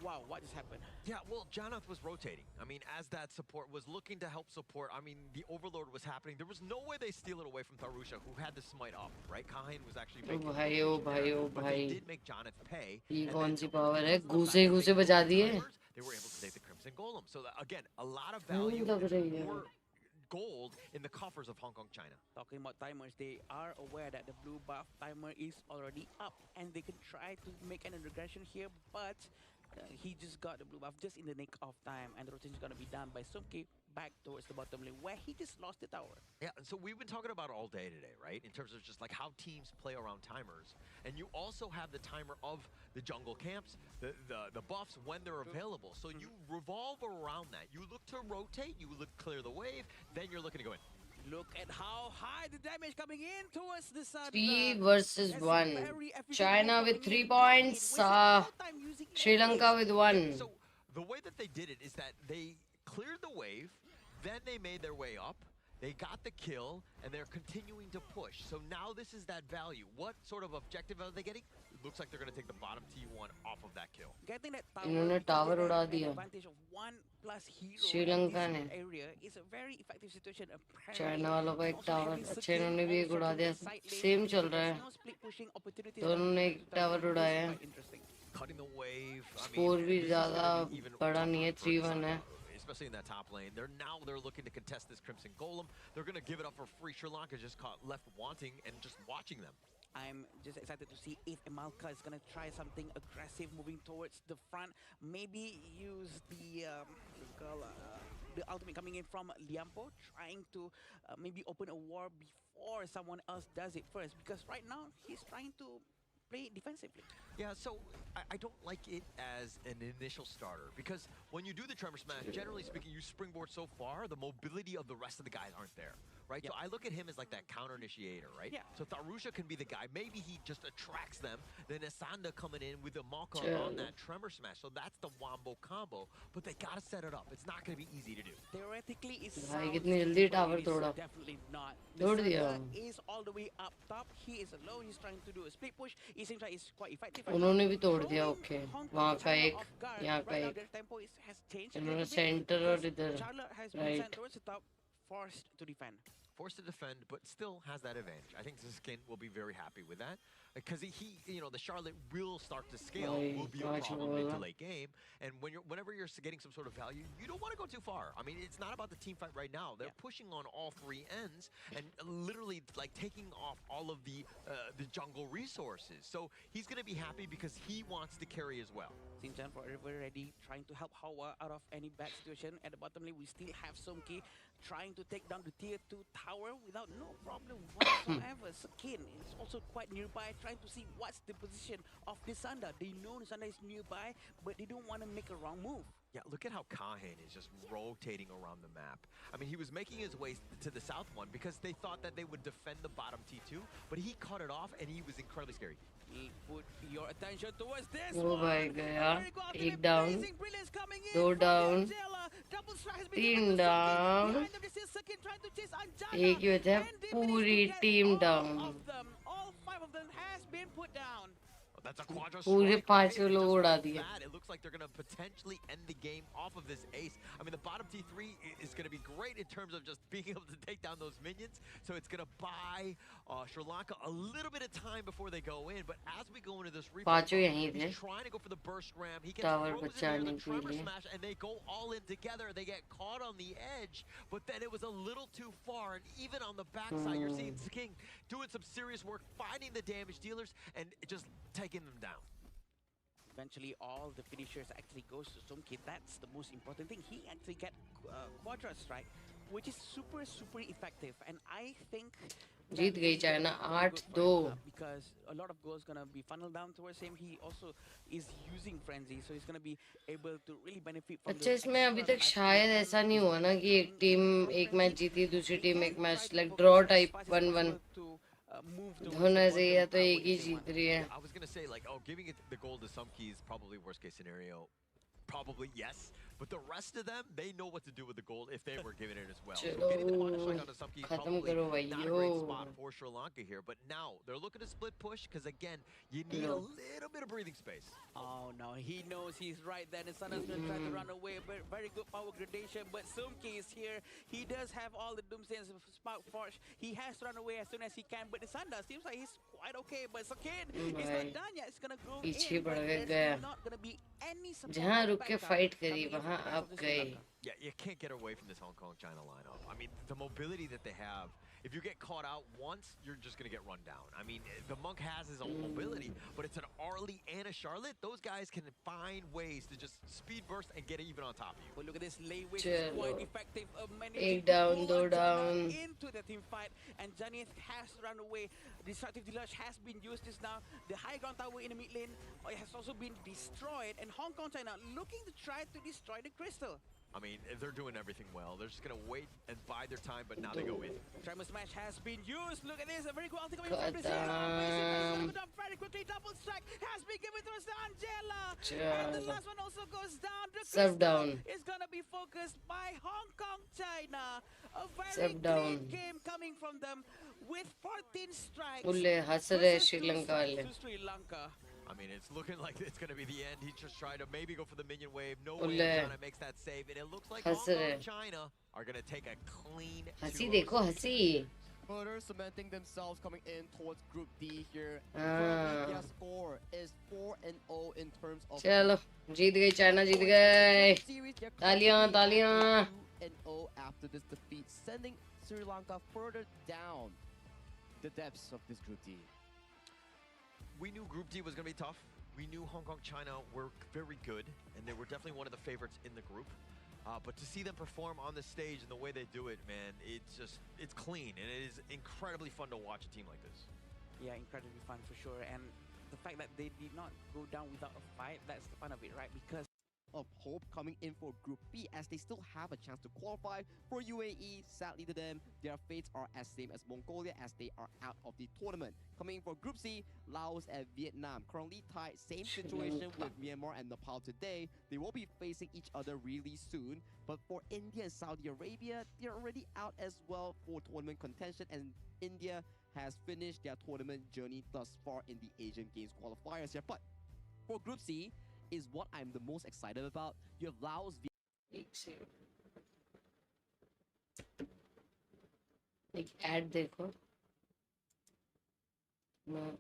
Wow, what just happened? Yeah, well, Jonath was rotating. I mean, as that support was looking to help support, I mean, the Overlord was happening. There was no way they steal it away from Tharusha, who had the smite up, right? Kahin was actually making ओ भाई ओ भाई ओ but they भाई. did make Jonath pay. ये and कौन then C because power है? of the fact घूसे that घूसे they बजा killed दिए. timers, they were able to take the Crimson Golem. So that, again, a lot of नहीं value लग रही and है. more gold in the coffers of Hong Kong, China. Talking about timers, they are aware that the blue buff timer is already up and they can try to make an regression here, but he just got the blue buff just in the nick of time, and the rotation is going to be done by Sumki back towards the bottom lane where he just lost the tower. Yeah, and so we've been talking about all day today, right? In terms of just like how teams play around timers. And you also have the timer of the jungle camps, the buffs when they're available. So you revolve around that. You look to rotate, you look clear the wave, then you're looking to go in. Look at how high the damage coming in towards the sun. 3 versus That's 1. very efficient China move with coming 3 in. points. Wasted no time using Sri Lanka everything. with Yeah, 1. so the way that they did it is that they cleared the wave, then they made their way up, they got the kill, and they're continuing to push. So now this is that value. What sort of objective are they getting? It looks like they're going to take the bottom T1 off of that kill. Getting that इन्होंने tower, tower उड़ा an दिया. advantage of 1+ hero Sri Lanka in ने. this area is a very effective situation. Apparently, China वालों का एक also tower. having अच्छा Sakin इन्होंने भी एक also उड़ा in दिया. the side lane, same so चल रहा there's है. no split pushing opportunities दोनों coming ने into एक the टावर tower. उड़ाया This is है. quite interesting. Cutting the wave. I mean, score भी this is ज़्यादा gonna be even बड़ा नहीं है. tougher for 3-1 है. especially in that top lane. They're looking to contest this Crimson Golem. They're going to give it up for free. Sri Lanka just caught left wanting and just watching them. I'm just excited to see if Emalka is going to try something aggressive moving towards the front. Maybe use the the ultimate coming in from Liampo, trying to maybe open a war before someone else does it first. Because right now, he's trying to play defensively. Yeah, so I don't like it as an initial starter because when you do the Tremor Smash, generally speaking, you springboard so far, the mobility of the rest of the guys aren't there, right? Yep. So I look at him as like that counter initiator, right? Yeah. So Tharusha can be the guy. Maybe he just attracts them. Then Asanda coming in with a Malka Yeah. on that Tremor Smash. So that's the Wombo combo, but they gotta set it up. It's not gonna be easy to do. Theoretically, it भाई sounds कितनी easy, जल्दी but tower it is तोड़ा. definitely not. तोड़ The दिया. Sanda is all the way up top. He is alone. He's trying to do a split push. It seems like it's quite effective. उन्होंने भी तोड़ दिया. Throwing okay. Hong Kong वहाँ का China एक, off guard. यहाँ का Right now, एक. their tempo has changed a इन्होंने little bit सेंटर और because इधर. Charlotte has been Right. sent towards the top, forced to defend. Forced to defend, but still has that advantage. I think Skin will be very happy with that because you know, the Charlotte will start to scale, Right, will be a gotcha, problem mid to bola. late game. And whenever you're getting some sort of value, you don't want to go too far. I mean, it's not about the team fight right now. They're pushing on all 3 ends and literally like taking off all of the jungle resources. So he's going to be happy because he wants to carry as well. Sinchan forever ready, trying to help Hawa out of any bad situation. At the bottom lane, we still have Somki trying to take down the tier 2 tower without no problem whatsoever. Sakin is also quite nearby, trying to see what's the position of Nisanda. They know Nisanda is nearby, but they don't want to make a wrong move. Yeah, look at how Kahin is just rotating around the map. I mean, he was making his way to the south one because they thought that they would defend the bottom T2, but he cut it off and he was incredibly scary. Put your attention towards this Oh one. my God. Very good एक ultimate, down. blazing brilliance coming in दो from down. Angela. Double strike has been तीन given to Sakin. down. Behind them, this is Sakin trying to chase Anjana. एक ही वजह And they managed to पूरी get team all down. of them. All 5 of them has been put down. That's a quadra पूरे strike, right? पांचों And लोग just उड़ा like दिए. that, it looks like they're going to potentially end the game off of this ace. I mean, the bottom T3 is going to be great in terms of just being able to take down those minions. So it's going to buy Sri Lanka a little bit of time before they go in. But as we go into this replay, पांचों यहीं थे. he's trying to go for the burst ram. He gets Tower frozen there, the बचाने के tremor लिए. smash, and they go all in together. They get caught on the edge, but then it was a little too far. And even on the backside, you're seeing King doing some serious work, finding the damage dealers, and just taking them down. Eventually, all the finishers actually goes to Sumki. That's the most important thing. He actually get quadra strike, which is super effective. And I think जीत गई China very good for 8-2. him, because a lot of goals gonna be funneled down towards him. He also is using frenzy, so he's gonna be able to really benefit from अच्छा the इसमें अभी extra तक life शायद steal ऐसा and नहीं हुआ ना कि एक coming टीम in from एक मैच frenzy. जीती दूसरी They टीम एक can match try to like focus draw as type fast as 1-1 possible to move towards the होना चाहिए या bottom, तो एक ही win game जीत one. रही है. I was gonna say, like, oh, giving it the goal to Sumki is probably worst case scenario. Probably yes, but the rest of them, they know what to do with the gold if they were given it as well. So getting the quadra strike onto Sumki is खत्म probably करो not a great भाइयों. spot for Sri Lanka here. But now they're looking to split push because again, you need a little bit of breathing space. Oh no, he knows he's right there. And Sana's gonna try to run away, but very good power gradation. But Sumki is here. He does have all the Doomsday and Spark Forge. He has to run away as soon as he can. But the Sanda seems like he's quite okay. But Sakin is not done yet. It's gonna go पीछे in, पड़ but गया. there's not gonna be any support. जहाँ or रुक के backup fight करी coming in from वहाँ the rest आप of the Sri गए. Lanka. Yeah, you can't get away from this Hong Kong-China lineup. I mean, the mobility that they have, if you get caught out once, you're just going to get run down. I mean, the Monk has his own mobility, but it's an Arlie and a Charlotte. Those guys can find ways to just speed burst and get even on top of you. But look at this late wave is चलो. quite effective. एक down, दो down. Into the team fight, and Janith has to run away. Destructive Deluge has been used just now. The high ground tower in the mid lane has also been destroyed, and Hong Kong China looking to try to destroy the crystal. I mean, they're doing everything well. They're just going to wait and bide their time, but now they go in. Tremor Smash has been used. Look at this. A very good ulti coming from the very quickly. Double strike has been given towards the Angela. And the last one also goes down. The Sub crystal down. is going to be focused by Hong Kong China. A very Sub down. clean game coming from them with 14 strikes. उल्ले हंस रहे versus two Sri Lanka strikes वाले. to Sri Lanka. I mean, it's looking like it's going to be the end. He just tried to maybe go for the minion wave. No way Ulle. China makes that save. And it looks like Hong हंस Kong रहे. China are going to take a clean हंसी 2-0. देखो हंसी. Further cementing themselves coming in towards Group D here. Ah. Currently, their score is 4-0 in terms of. चलो जीत गई China जीत गए. Series, they're तालियां, currently at तालियां. 2-0 after this defeat, sending Sri Lanka further down the depths of this Group D. We knew Group D was going to be tough. We knew Hong Kong China were very good, and they were definitely one of the favorites in the group. But to see them perform on the stage and the way they do it, man, it's clean, and it is incredibly fun to watch a team like this. Yeah, incredibly fun for sure. And the fact that they did not go down without a fight, that's the fun of it, right? Because Of hope coming in for Group B, as they still have a chance to qualify. For UAE, sadly to them, their fates are as same as Mongolia, as they are out of the tournament. Coming in for Group C, Laos and Vietnam currently tied, same situation with Myanmar and Nepal today. They will be facing each other really soon. But for India and Saudi Arabia, they're already out as well for tournament contention, and India has finished their tournament journey thus far in the Asian Games Qualifiers here. But for Group C, is what I'm the most excited about. You have Laos, एक add देखो. मैं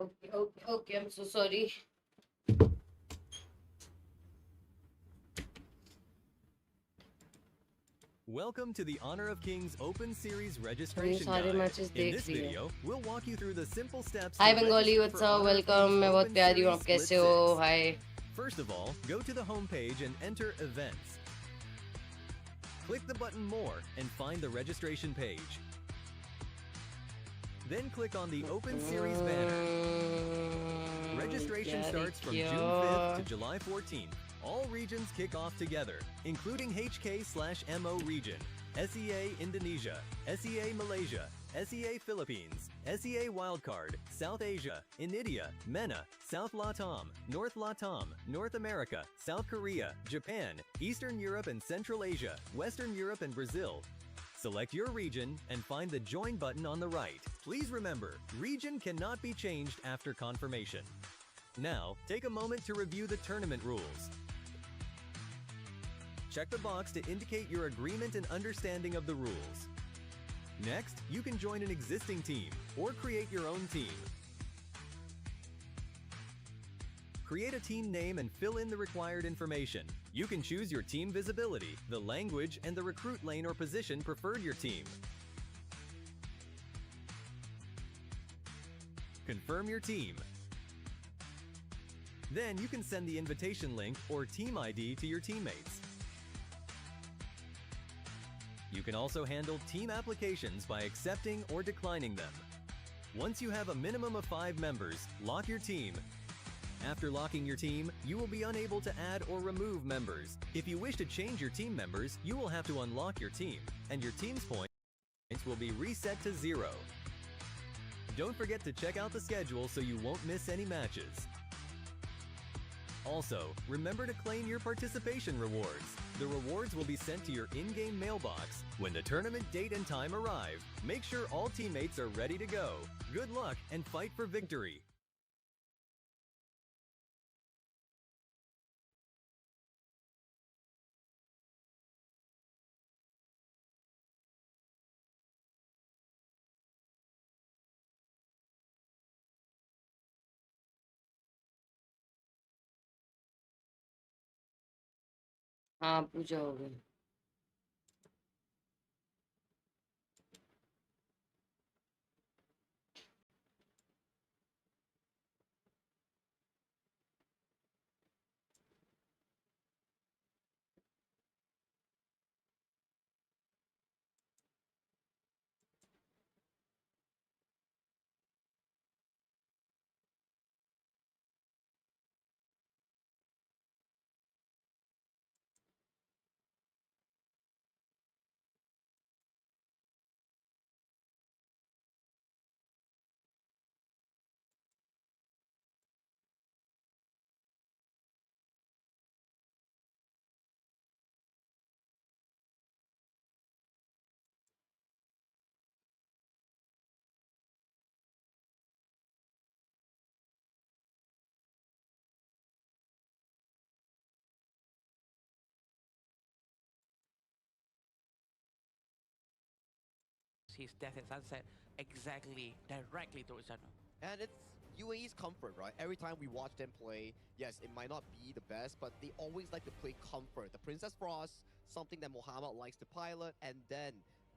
Okay, okay, okay. I'm so sorry. Welcome to the Honor of Kings Open Series हमने registration सारे guide. Matches In देख this लिए. video, we'll walk you through the simple steps Hi to Bengali, register what's for up? Honor of Welcome. Kings मैं बहुत Open प्यारी हूँ. Series आप Split कैसे हो? 6. Hi. First of all, go to the home page and enter Events. Click the button More and find the registration page. Then click on the Open Series banner. Registration starts from June 5th to July 14th. All regions kick off together, including HK/MO region, SEA Indonesia, SEA Malaysia, SEA Philippines, SEA Wildcard, South Asia, India, MENA, South Latam, North Latam, North America, South Korea, Japan, Eastern Europe and Central Asia, Western Europe and Brazil. Select your region and find the Join button on the right. Please remember, region cannot be changed after confirmation. Now, take a moment to review the tournament rules. Check the box to indicate your agreement and understanding of the rules. Next, you can join an existing team or create your own team. Create a team name and fill in the required information. You can choose your team visibility, the language, and the recruit lane or position preferred your team. Confirm your team. Then you can send the invitation link or team ID to your teammates. You can also handle team applications by accepting or declining them. Once you have a minimum of 5 members, lock your team. After locking your team, you will be unable to add or remove members. If you wish to change your team members, you will have to unlock your team, and your team's points will be reset to 0. Don't forget to check out the schedule so you won't miss any matches. Also, remember to claim your participation rewards. The rewards will be sent to your in-game mailbox when the tournament date and time arrive. Make sure all teammates are ready to go. Good luck and fight for victory! हाँ पूजा हो गई. His death at sunset exactly directly towards Jano. And it's UAE's comfort, right? Every time we watch them play, yes, it might not be the best, but they always like to play comfort. The Princess Frost, something that Mohammed likes to pilot, and then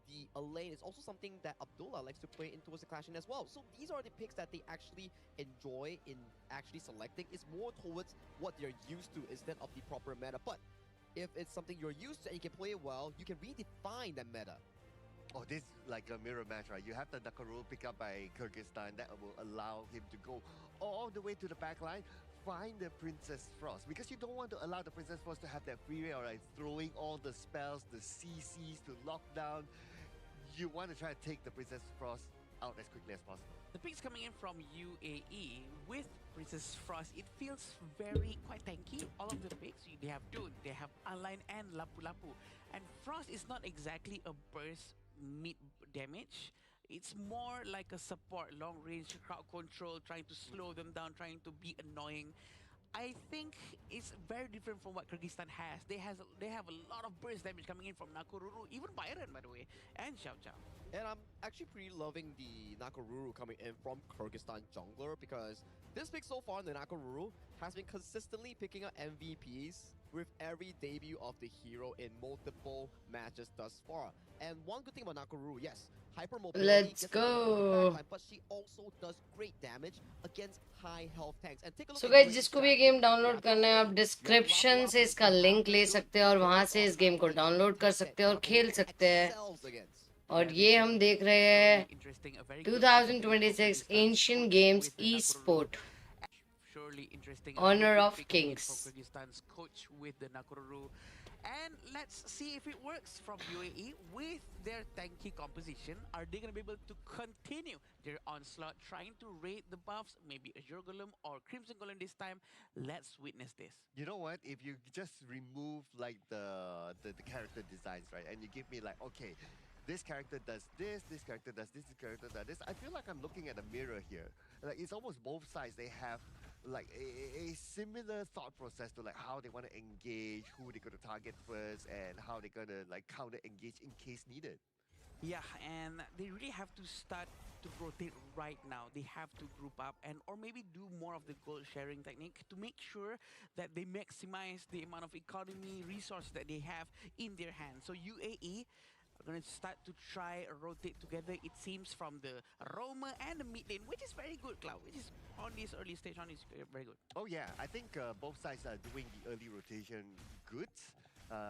the Elaine is also something that Abdullah likes to play in towards the clashing as well. So these are the picks that they actually enjoy in actually selecting. It's more towards what they're used to instead of the proper meta. But if it's something you're used to and you can play it well, you can redefine that meta. Oh, this is like a mirror match, right? You have the Nakarul pick up by Kyrgyzstan that will allow him to go all the way to the back line, find the Princess Frost. Because you don't want to allow the Princess Frost to have that free reign, right? Throwing all the spells, the CCs to lock down. You want to try to take the Princess Frost out as quickly as possible. The picks coming in from UAE with Princess Frost, it feels very quite tanky. All of the picks, they have Dune, they have Align and Lapu Lapu. And Frost is not exactly a burst mid damage. It's more like a support, long range crowd control, trying to slow them down, trying to be annoying. I think it's very different from what Kyrgyzstan has. They have a lot of burst damage coming in from Nakoruru, even Byron, by the way, and Xiao Xiao. And I'm actually pretty loving the Nakoruru coming in from Kyrgyzstan jungler because this pick so far, the Nakoruru has been consistently picking up MVPs with every debut of the hero in multiple matches thus far. And one good thing about Nakoruru, yes, hyper mobility Let's gets her into the go. backline, but she also does great damage against high health tanks. And take a look so at guys Grace's जिसको भी ये strategy. Game download Yeah, करना है आप you have description Lapo से up, इसका you have link ले Nakoruru, सकते हैं और and वहां then से इस also गेम को like डाउनलोड कर Tech सकते हैं और Nakoruru खेल सकते हैं excels against. और ये हम देख रहे हैं Interesting, a very good pick of 2026 Kyrgyzstan Asian coach Games with the Nakoruru. Esport Surely interesting. Honor A very good of pick coming in Kings. from Kyrgyzstan's coach with the Nakoruru. And let's see if it works from UAE with their tanky composition. Are they going to be able to continue their onslaught, trying to raid the buffs, maybe Azure Golem or Crimson Golem this time? Let's witness this. You know what? If you just remove like the character designs, right, and you give me like, okay, this character does this character does this character does this, I feel like I'm looking at a mirror here. Like it's almost both sides. They have like a similar thought process to like how they want to engage, who they're gonna target first, and how they're gonna like counter engage in case needed. Yeah, and they really have to start to rotate right now. They have to group up and or maybe do more of the gold sharing technique to make sure that they maximize the amount of economy resources that they have in their hands. So UAE are going to start to try rotate together, it seems, from the Roma and the mid lane, which is very good, Cloud, which is on this early stage on is very good. Oh yeah, I think both sides are doing the early rotation good.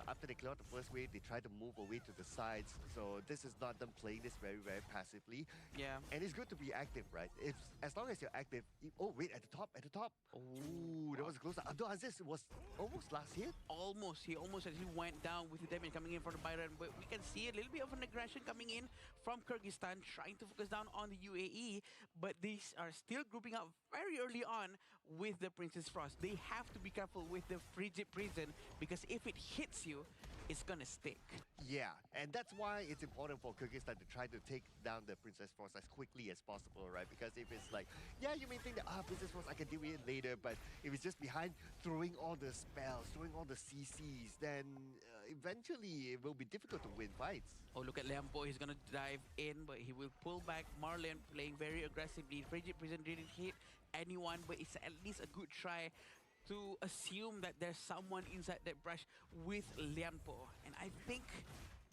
After they clear out the first wave, they try to move away to the sides. So this is not them playing this very, very passively. Yeah. And it's good to be active, right? If as long as you're active. Oh wait, at the top, at the top. Ooh, that was close. Abdul Aziz was almost last hit. Almost, he almost actually went down with the damage coming in from the Byron, but we can see a little bit of an aggression coming in from Kyrgyzstan, trying to focus down on the UAE, but these are still grouping up very early on with the Princess Frost. They have to be careful with the Frigid Prison, because if it hits you, it's gonna stick. Yeah, and that's why it's important for Kyrgyzstan to try to take down the Princess Force as quickly as possible, right? Because if it's like, yeah, you may think that, Princess Force, I can deal with it later, but if it's just behind throwing all the spells, throwing all the CCs, then eventually it will be difficult to win fights. Oh, look at Lampo. He's gonna dive in, but he will pull back. Marlon playing very aggressively. Frigid Prison didn't hit anyone, but it's at least a good try to assume that there's someone inside that brush with Lampo. And I think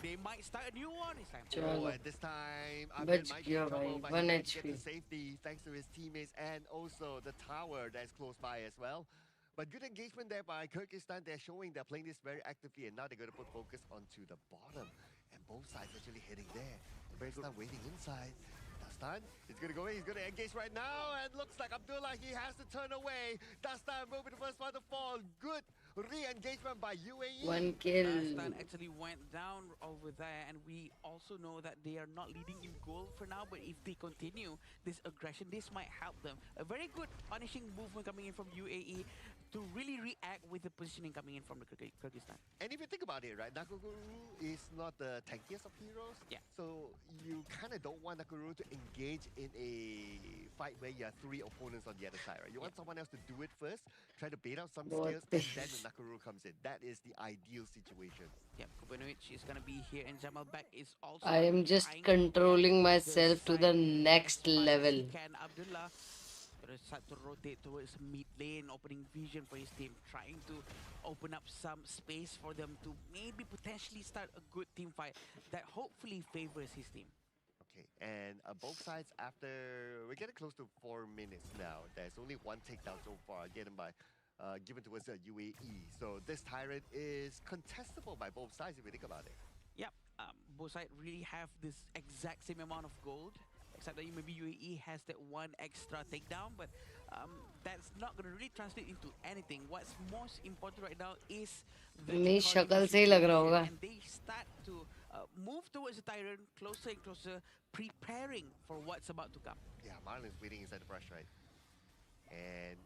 they might start a new one this time. Oh, चलो and this time, Abel बच might be in गया trouble, भाई but he 1 managed to get HP to safety thanks to his teammates and also the tower that's close by as well. But good engagement there by Kyrgyzstan. They're showing they're playing this very actively, and now they're going to put focus onto the bottom. And both sides actually heading there. Kyrgyzstan waiting inside. Dastan is going to go in. He's going to engage right now. And looks like Abdullah, he has to turn away. Dastan will be the first one to fall. Good re-engagement by UAE. 1 kill Kazakhstan actually went down over there, and we also know that they are not leading in goal for now, but if they continue this aggression, this might help them. A very good punishing movement coming in from UAE to really react with the positioning coming in from the Kyrgyzstan. And if you think about it, right, Nakaguru is not the tankiest of heroes. Yeah. So you kind of don't want Nakaguru to engage in a fight where you have 3 opponents on the other side, right? You want someone else to do it first, try to bait out some What skills, and then the Nakaguru comes in. That is the ideal situation. Yeah, Kubanovic is gonna be here, and Jamal Beck is also. I am just trying to controlling get the myself to the side next as fast as he level. can. Abdullah gonna start to rotate towards mid lane, opening vision for his team, trying to open up some space for them to maybe potentially start a good team fight that hopefully favors his team. Okay, and both sides after, we're getting close to 4 minutes now. There's only 1 takedown so far, given towards the UAE. So this Tyrant is contestable by both sides if we think about it. Yep, both sides really have this exact same amount of gold, except that maybe UAE has that 1 extra takedown, but that's not going to really translate into anything. What's most important right now is the मेरी economy शक्ल से ही लग रहा situation, होगा and they start to move towards the Tyrant, closer and closer, preparing for what's about to come. Yeah, Marlon's waiting inside the brush, right? And,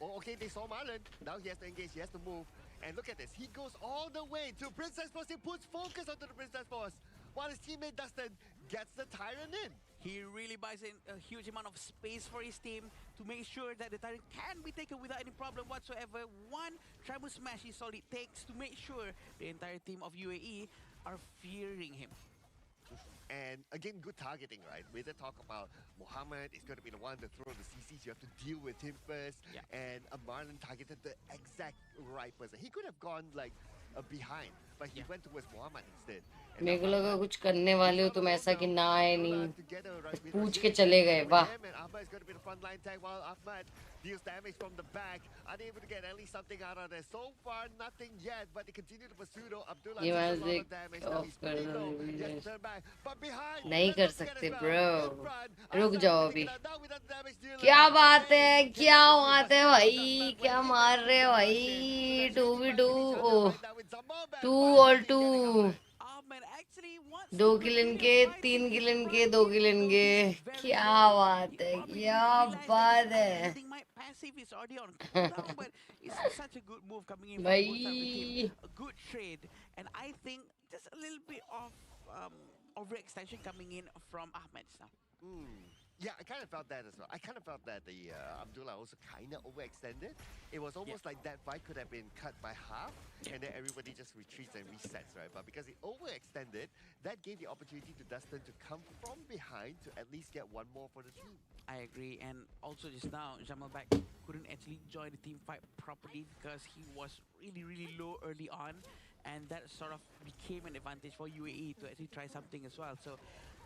okay, they saw Marlon. Now he has to engage, he has to move. And look at this, he goes all the way to Princess Force. He puts focus onto the Princess Force, while his teammate Dustin gets the Tyrant in. He really buys in a huge amount of space for his team to make sure that the Tyrant can be taken without any problem whatsoever. One Tribal Smash is all it takes to make sure the entire team of UAE are fearing him. And again, good targeting, right? We did talk about Muhammad is going to be the one to throw the CCs. You have to deal with him first. Yeah. And Marlon targeted the exact right person. He could have gone like behind, but he went towards Muhammad instead. And मेरे को now लगा Ahmad, कुछ करने वाले हो he's तुम all ऐसा कि alone ना now. आए Abdullah नहीं together, right, with पूछ Rashid के चले गए with वाह him, and Ahmad is going to be the front line tag while Ahmad deals damage from the back. Unable to get at least something out of there. So far, nothing yet, but they continue to pursue though. Abdullah ये takes a match lot देख of damage. Now of he's कर pretty दो low. अभी He has to guys। turn back, but behind. नहीं कर let's not सकते forget as well. Bro In front, रुक Azad जाओ picking अभी it up. Now with the damage dealer. क्या बात है Hey, क्या cannot बात do है much भाई damage, but क्या he मार managed रहे to हो rush भाई in. So two they're we actually two fighting each ओ other right now with Zaman two finally और getting two out of it. Ahmed actually wants दो to kill continue इनके fighting तीन in kill इनके front, दो even किल though इनके he is very क्या low. बात He है probably क्या didn't realize that बात he's है using my passive is already on cooldown, but it's such a good move coming in from both sides of the team. भाई A good trade, and I think just a little bit of overextension coming in from Ahmed now. Yeah, I kind of felt that as well. I kind of felt that the Abdullah also kind of overextended. It was almost like that fight could have been cut by half, and then everybody just retreats and resets, right? But because he overextended, that gave the opportunity to Dustin to come from behind to at least get one more for the team. I agree, and also just now, Jamalback couldn't actually join the team fight properly because he was really low early on, and that sort of became an advantage for UAE to actually try something as well. So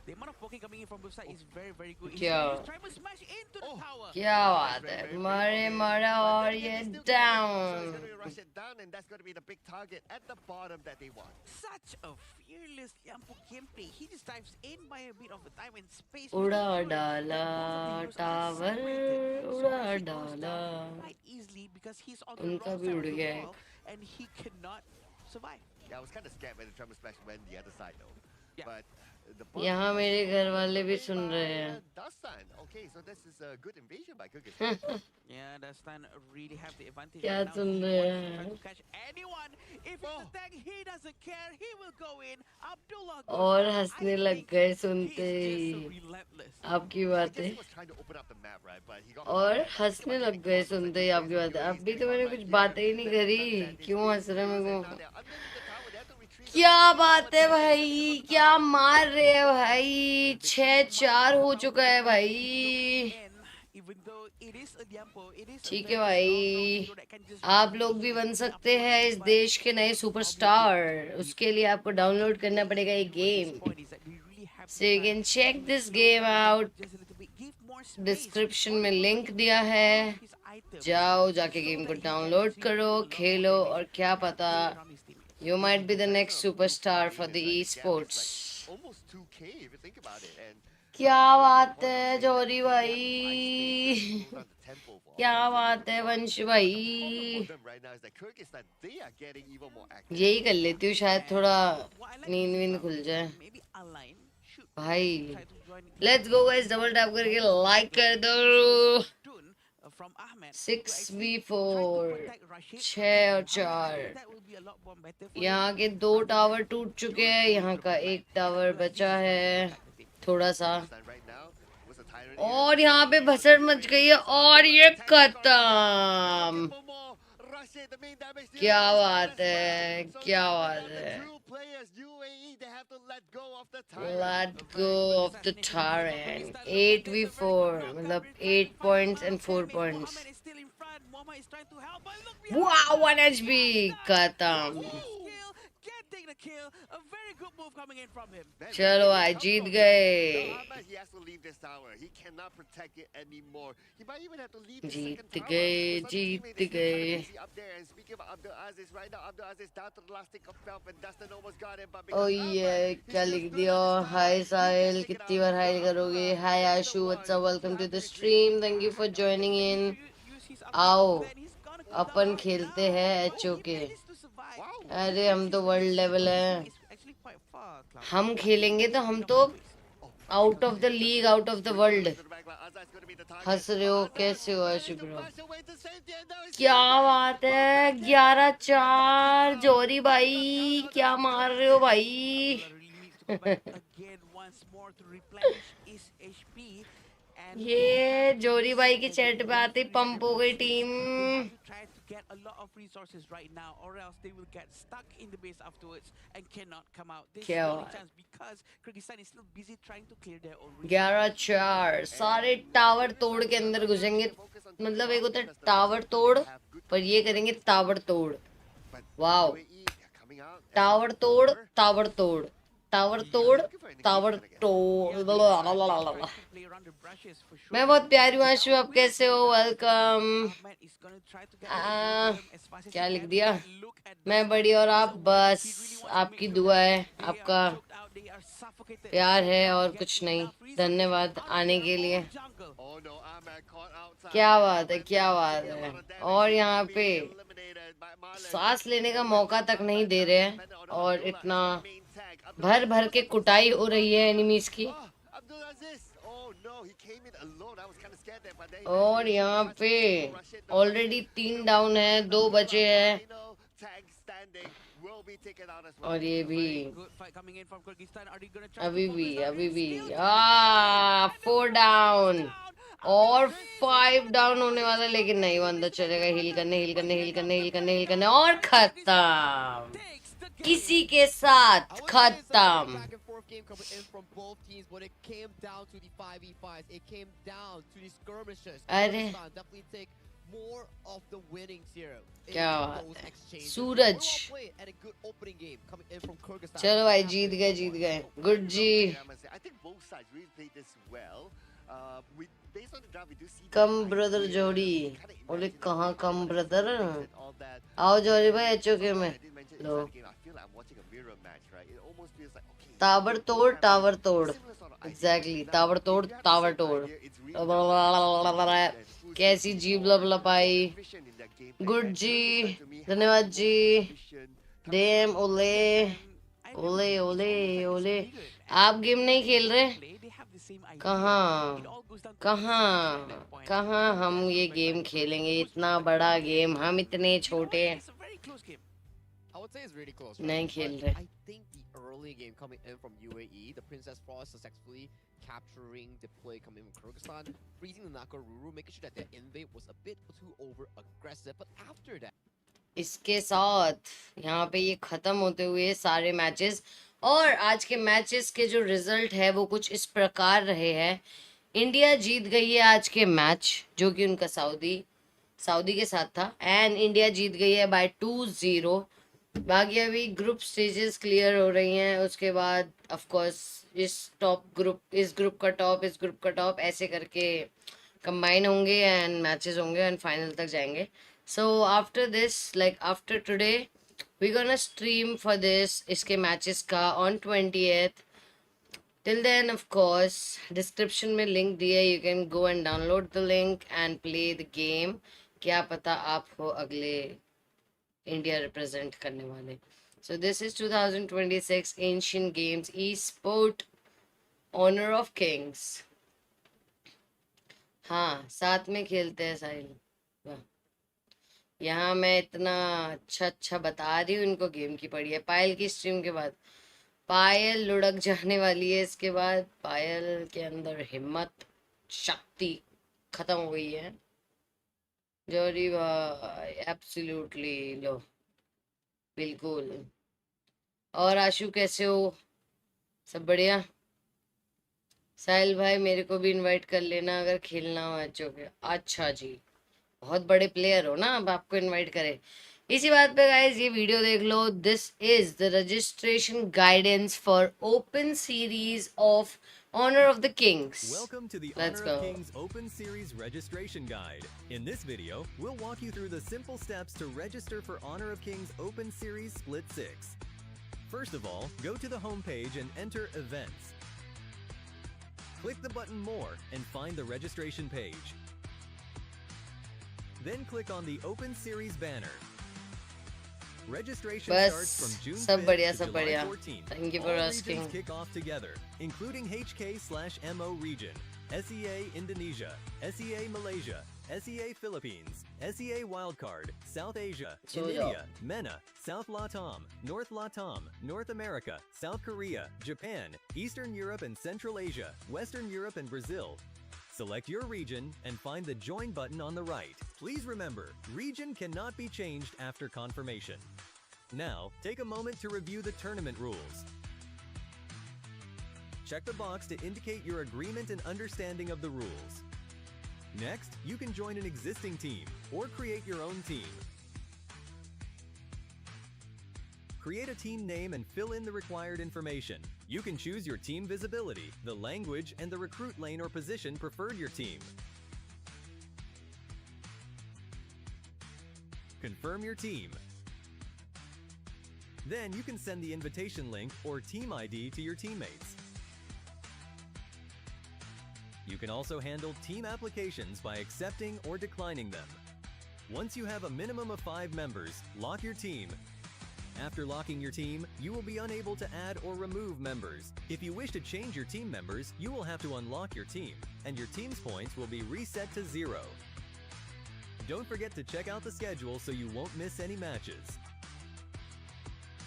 the amount of poking coming in from both sides is very good. He's क्या gonna use Tribal Smash into the tower. क्या बात है मारे मारा और ये So he's down going to rush it down, and that's going to be the big target at the bottom that they want. Such a fearless Liampo gameplay. He just dives in by a bit of the time and space. उड़ा making sure डाला that both of the heroes are tower separated. So उड़ा he goes डाला down quite easily because he's on the उनका wrong भी side उड़ of the गया wall and he cannot survive. Yeah, I was kind of scared when the Tremor Smash went the other side though. Yeah. But the यहाँ मेरे घर वाले भी सुन रहे हैं Dustin. Okay, so this is a good invasion by Kyrgyzstan. Yeah, Dastan really have the advantage क्या right now. Soon He रहे wants to हैं try to catch anyone. If it's a tank, he doesn't care. He will go in. Abdullah goes और down. हंसने I लग think गए he सुनते is he just so relentless. आपकी I बात guess है he was trying to open up the map, right? But he got और caught. हंसने लग गए सुनते ही आपकी बात है अभी तो मैंने कुछ बातें ही नहीं करी क्यों हंस रहे हैं मेरे को क्या बात है भाई क्या मार रहे हैं भाई 6-4 हो चुका है भाई ठीक है भाई आप लोग भी बन सकते हैं इस देश के नए सुपरस्टार उसके लिए आपको डाउनलोड करना पड़ेगा ये game so you can check this game out description में लिंक दिया है जाओ जाके गेम को डाउनलोड करो खेलो और क्या पता you might be the next superstar for the esports Almost 2K if you think about it. And क्या बात है जौहरी भाई क्या बात है वंश भाई यही कर लेती हूँ शायद थोड़ा नींद वींद खुल जाए भाई let's go guys double tap करके लाइक कर दो 6v4 6 और 4 यहाँ के 2 टावर टूट चुके हैं यहाँ का एक टावर बचा है थोड़ा सा और यहाँ पे भसड़ मच गई है और ये खत्म क्या बात है क्या बात है Let go of the tyrant 8v4 मतलब 8 points and 4 points wow 1 HP खत्म चलो भाई जीत गए जीत गए ओ ये क्या लिख दिया हाय साहिल कितनी बार हाय करोगे hi Ashu what's up welcome to the stream thank you for joining in आओ अपन खेलते हैं एचओ के अरे हम तो वर्ल्ड लेवल है हम खेलेंगे तो हम तो out of the league out of the world हंस रहे हो कैसे हो शुक्र क्या बात है 11-4 जोरी भाई क्या मार रहे हो भाई go back again once more to replenish his HP. And they ये have to जोरी reset भाई की again. चैट पे आते ही Once पंप reset हो गई resources, team. they have to try to get a lot of resources right now, or else they will get stuck in the base afterwards and cannot come out. This is क्या the only बात. chance because Kyrgyzstan is still busy trying to clear their own resources. 11-4 सारे tower तोड़ के अंदर घुसेंगे. मतलब एक होता है टावर तोड़, पर ये करेंगे टावर तोड़. वाओ, टावर तोड़, टावर तोड़, टावर तोड़, टावर तोड़. मैं बहुत प्यारी हूँ आशु, आप कैसे हो? वेलकम. क्या लिख दिया? मैं बड़ी और आप बस. आपकी दुआ है, आपका प्यार है और कुछ नहीं. धन्यवाद आने के लिए. क्या बात है, क्या बात है. और यहाँ पे सांस लेने का मौका तक नहीं दे रहे हैं और इतना भर भर के कुटाई हो रही है एनिमीज की. और यहाँ पे ऑलरेडी 3 डाउन है, 2 बचे हैं. और ये भी अभी भी 4 डाउन और 5 डाउन होने वाला. लेकिन नहीं, वो अंदर चलेगा. हील करने, हील करने, हील करने, हील करने, हील करने और खत्म. किसी के साथ खत्म. Game coming in from both teams, but it came down to the 5v5s. It came down to the skirmishes. अरे definitely take more of the winnings here. क्या बात है. सूरज, चलो भाई, जीत गए, जीत गए. गुड जी. कम ब्रदर जोड़ी. बोले कहाँ कम ब्रदर? आओ जोड़ी भाई एचओके में. लो, टावर तोड़, टावर तोड़. एग्जैक्टली, टावर तोड़, टावर तोड़. कैसी जीभ लपलपाई. गुड जी, धन्यवाद जी. डेम ओले ओले ओले ओले. आप गेम नहीं खेल रहे? कहाँ कहाँ कहाँ हम ये गेम खेलेंगे? इतना बड़ा गेम, हम इतने छोटे नहीं खेल रहे. Early game coming in from UAE, the Princess Frost successfully capturing the play coming from Kyrgyzstan, freezing the Nakaruru, making sure that their invade was a bit too over aggressive. But after that, इसके साथ यहाँ पे ये खत्म होते हुए सारे matches. और आज के मैचेस के जो रिजल्ट है वो कुछ इस प्रकार रहे हैं. इंडिया जीत गई है आज के मैच, जो कि उनका सऊदी के साथ था. एंड इंडिया जीत गई है बाय 2-0. बाकी अभी ग्रुप स्टेजेस क्लियर हो रही हैं. उसके बाद ऑफ कोर्स इस ग्रुप का टॉप, इस ग्रुप का टॉप, ऐसे करके कंबाइन होंगे एंड मैचेस होंगे एंड फाइनल तक जाएंगे. So after this, like after today, we gonna stream for this, इसके मैचेस का on 20th. Till then of course description में लिंक दिया है, you can go and download the link and play the game. क्या पता आप हो अगले इंडिया रिप्रेजेंट करने वाले. सो this is 2026 Asian games esport Honor of Kings. हाँ, साथ में खेलते हैं साहिल. वाह, यहाँ मैं इतना अच्छा बता रही हूँ, इनको गेम की पड़ी है. पायल की स्ट्रीम के बाद पायल लुढ़क जाने वाली है. इसके बाद पायल के अंदर हिम्मत, शक्ति खत्म हो गई है. जोरी भाई एब्सोल्युटली. लो, बिल्कुल. और आशु कैसे हो? सब बढ़िया? साहिल भाई मेरे को भी इनवाइट कर लेना अगर खेलना हो मैचों के. अच्छा जी, बहुत बड़े प्लेयर हो ना, अब आपको इनवाइट करे. इसी बात पे गाइस ये वीडियो देख लो. This is the registration guidance for open series of Honor of the Kings. Welcome to the Let's Honor of go. Kings Open Series Registration Guide. In this video, we'll walk you through the simple steps to register for Honor of Kings Open Series Split 6. First of all, go to the home page and enter Events. Click the button More and find the registration page. Then click on the Open Series banner. Registration starts from बस June सब 5th बढ़िया, to सब July बढ़िया. 14th. Thank you for All asking. regions kick off together, including HK/MO region, SEA Indonesia, SEA Malaysia, SEA Philippines, SEA Wildcard, South Asia, So, India, MENA, South Latam, North America, South Korea, Japan, Eastern Europe and Central Asia, Western Europe and Brazil. Select your region and find the Join button on the right. Please remember, region cannot be changed after confirmation. Now, take a moment to review the tournament rules. Check the box to indicate your agreement and understanding of the rules. Next, you can join an existing team or create your own team. Create a team name and fill in the required information. You can choose your team visibility, the language, and the recruit lane or position preferred your team. Confirm your team. Then you can send the invitation link or team ID to your teammates. You can also handle team applications by accepting or declining them. Once you have a minimum of 5 members, lock your team. After locking your team, you will be unable to add or remove members. If you wish to change your team members, you will have to unlock your team, and your team's points will be reset to 0. Don't forget to check out the schedule so you won't miss any matches.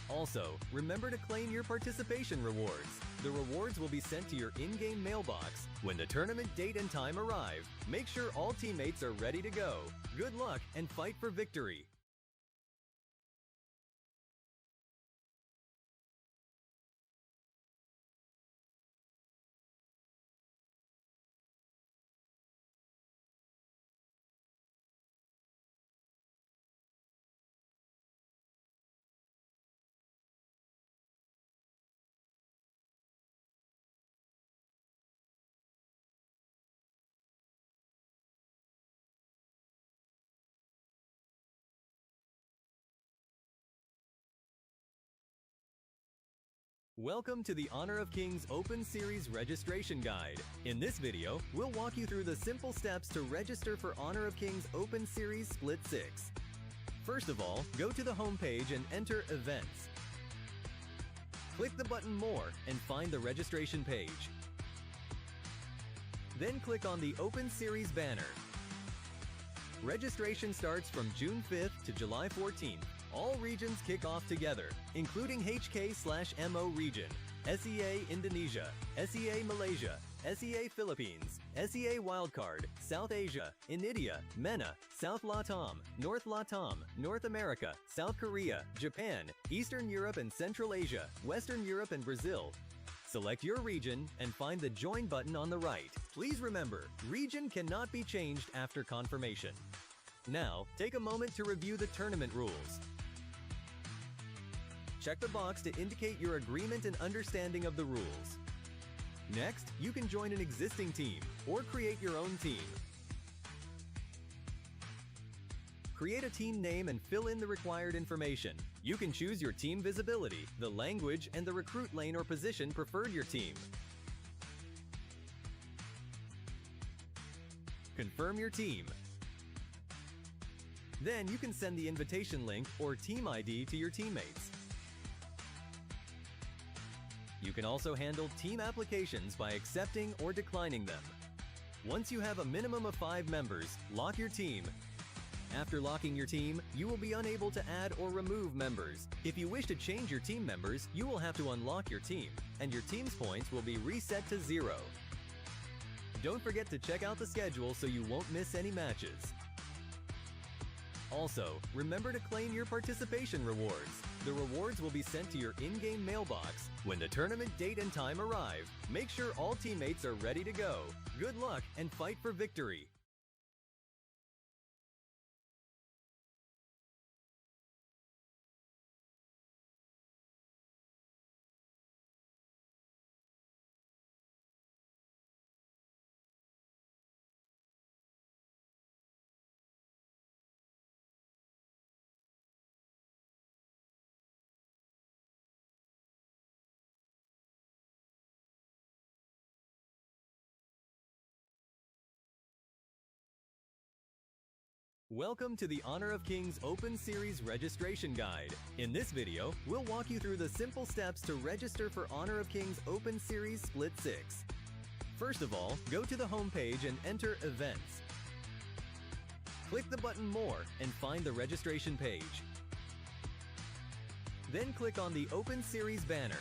Also, remember to claim your participation rewards. The rewards will be sent to your in-game mailbox when the tournament date and time arrive. Make sure all teammates are ready to go. Good luck and fight for victory! Welcome to the Honor of Kings Open Series Registration Guide. In this video, we'll walk you through the simple steps to register for Honor of Kings Open Series Split 6. First of all, go to the home page and enter Events. Click the button More and find the registration page. Then click on the Open Series banner. Registration starts from June 5th to July 14th. All regions kick off together, including HK/MO region, SEA Indonesia, SEA Malaysia, SEA Philippines, SEA Wildcard, South Asia, India, MENA, South Latam, North America, South Korea, Japan, Eastern Europe and Central Asia, Western Europe and Brazil. Select your region and find the Join button on the right. Please remember, region cannot be changed after confirmation. Now, take a moment to review the tournament rules. Check the box to indicate your agreement and understanding of the rules. Next, you can join an existing team or create your own team. Create a team name and fill in the required information. You can choose your team visibility, the language, and the recruit lane or position preferred your team. Confirm your team. Then you can send the invitation link or team ID to your teammates. You can also handle team applications by accepting or declining them. Once you have a minimum of 5 members, lock your team. After locking your team, you will be unable to add or remove members. If you wish to change your team members, you will have to unlock your team, and your team's points will be reset to 0. Don't forget to check out the schedule so you won't miss any matches. Also, remember to claim your participation rewards. The rewards will be sent to your in-game mailbox when the tournament date and time arrive. Make sure all teammates are ready to go. Good luck and fight for victory! Welcome to the Honor of Kings Open Series Registration Guide. In this video, we'll walk you through the simple steps to register for Honor of Kings Open Series Split 6. First of all, go to the home page and enter Events. Click the button More and find the registration page. Then click on the Open Series banner.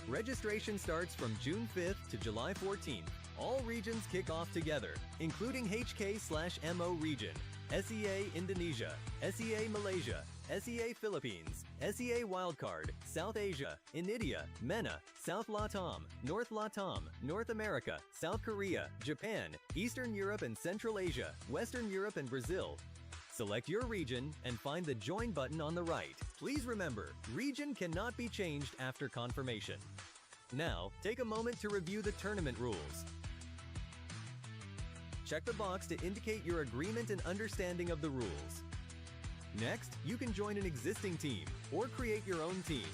Registration starts from June 5th to July 14th. All regions kick off together, including HK/MO region, SEA Indonesia, SEA Malaysia, SEA Philippines, SEA Wildcard, South Asia, India, MENA, South Latam, North Latam, North America, South Korea, Japan, Eastern Europe and Central Asia, Western Europe and Brazil. Select your region and find the Join button on the right. Please remember, region cannot be changed after confirmation. Now, take a moment to review the tournament rules. Check the box to indicate your agreement and understanding of the rules. Next, you can join an existing team or create your own team.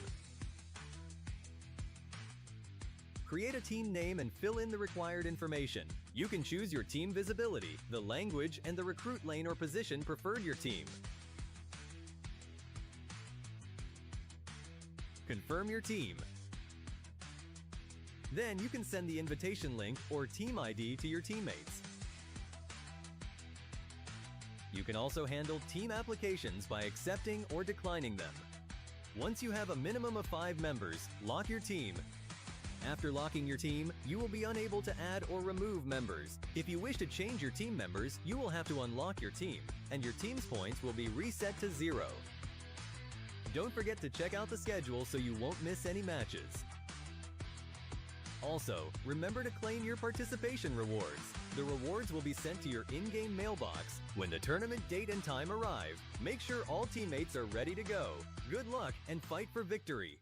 Create a team name and fill in the required information. You can choose your team visibility, the language, and the recruit lane or position preferred your team. Confirm your team. Then you can send the invitation link or team ID to your teammates. You can also handle team applications by accepting or declining them. Once you have a minimum of 5 members, lock your team. After locking your team, you will be unable to add or remove members. If you wish to change your team members, you will have to unlock your team, and your team's points will be reset to 0. Don't forget to check out the schedule so you won't miss any matches. Also, remember to claim your participation rewards. The rewards will be sent to your in-game mailbox when the tournament date and time arrive. Make sure all teammates are ready to go. Good luck and fight for victory!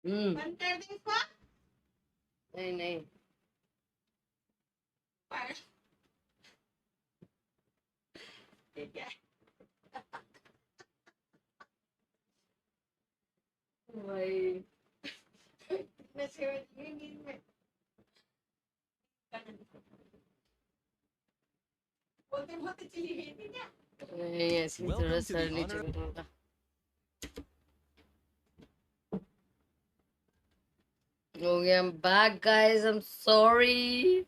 बंद कर दे इसको। नहीं नहीं ठीक है भाई नशे में थी नींद में बोलते बोलते चली गई थी क्या नहीं ऐसे Welcome थोड़ा to सर the नीचे honor- करूंगा Okay, I'm back, guys. I'm sorry.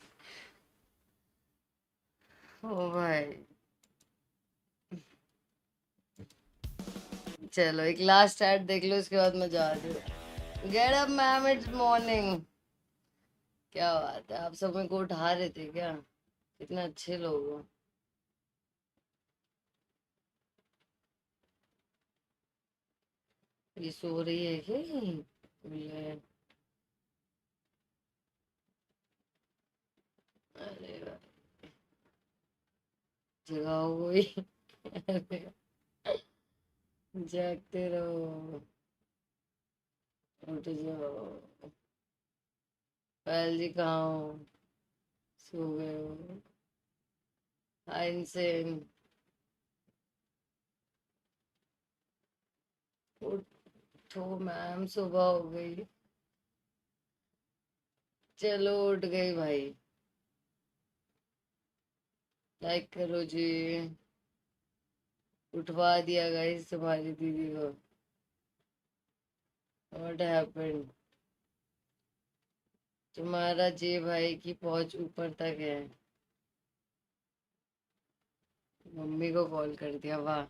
Oh भाई चलो एक लास्ट एड देख लो इसके बाद मैं जा रही हूँ get up ma'am it's morning क्या बात है आप सब मेरे को उठा रहे थे क्या कितने अच्छे लोग हो ये सो रही है क्या ये अरे भाई जगाओ कोई अरे जागते रहो उठ जाओ पायल जी कहाँ हो सो गए हो हाय इनसेन उठो मैम सुबह हो गई चलो उठ गई भाई लाइक करो जी उठवा दिया गाइस तुम्हारी दीदी को व्हाट हैपेंड तुम्हारा जे भाई की पहुंच ऊपर तक है मम्मी को कॉल कर दिया वाह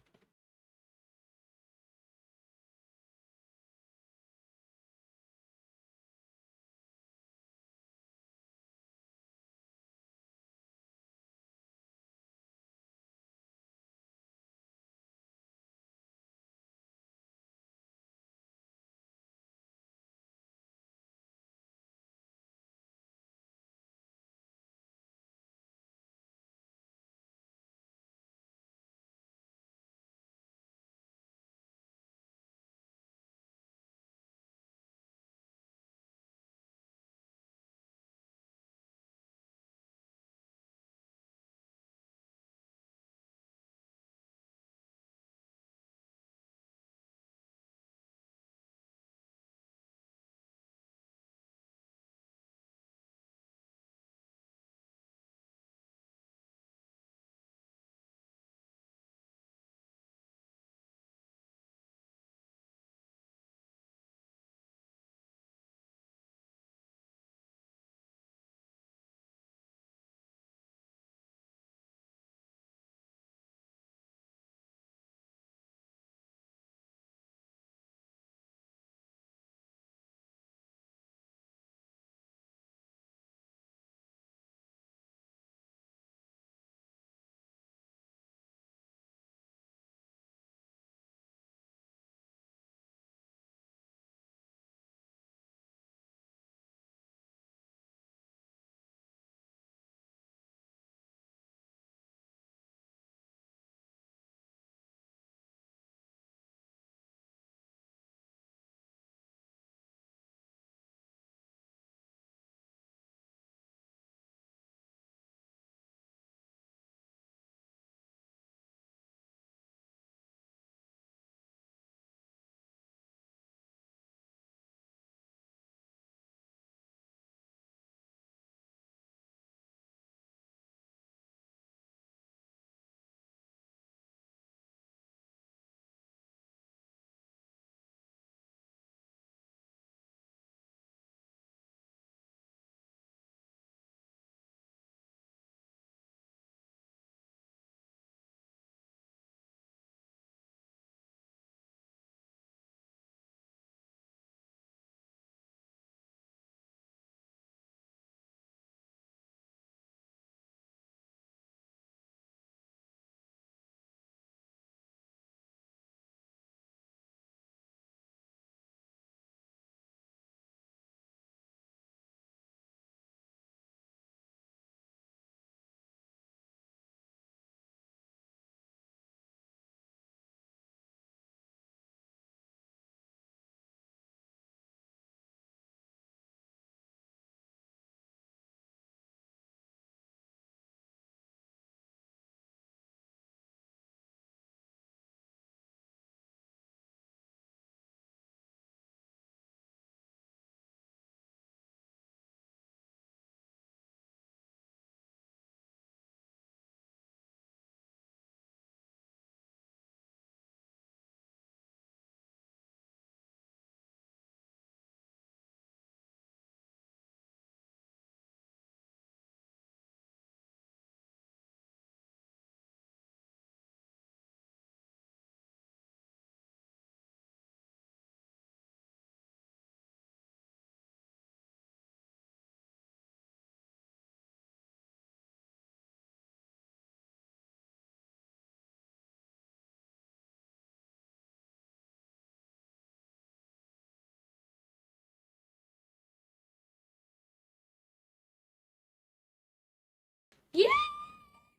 ये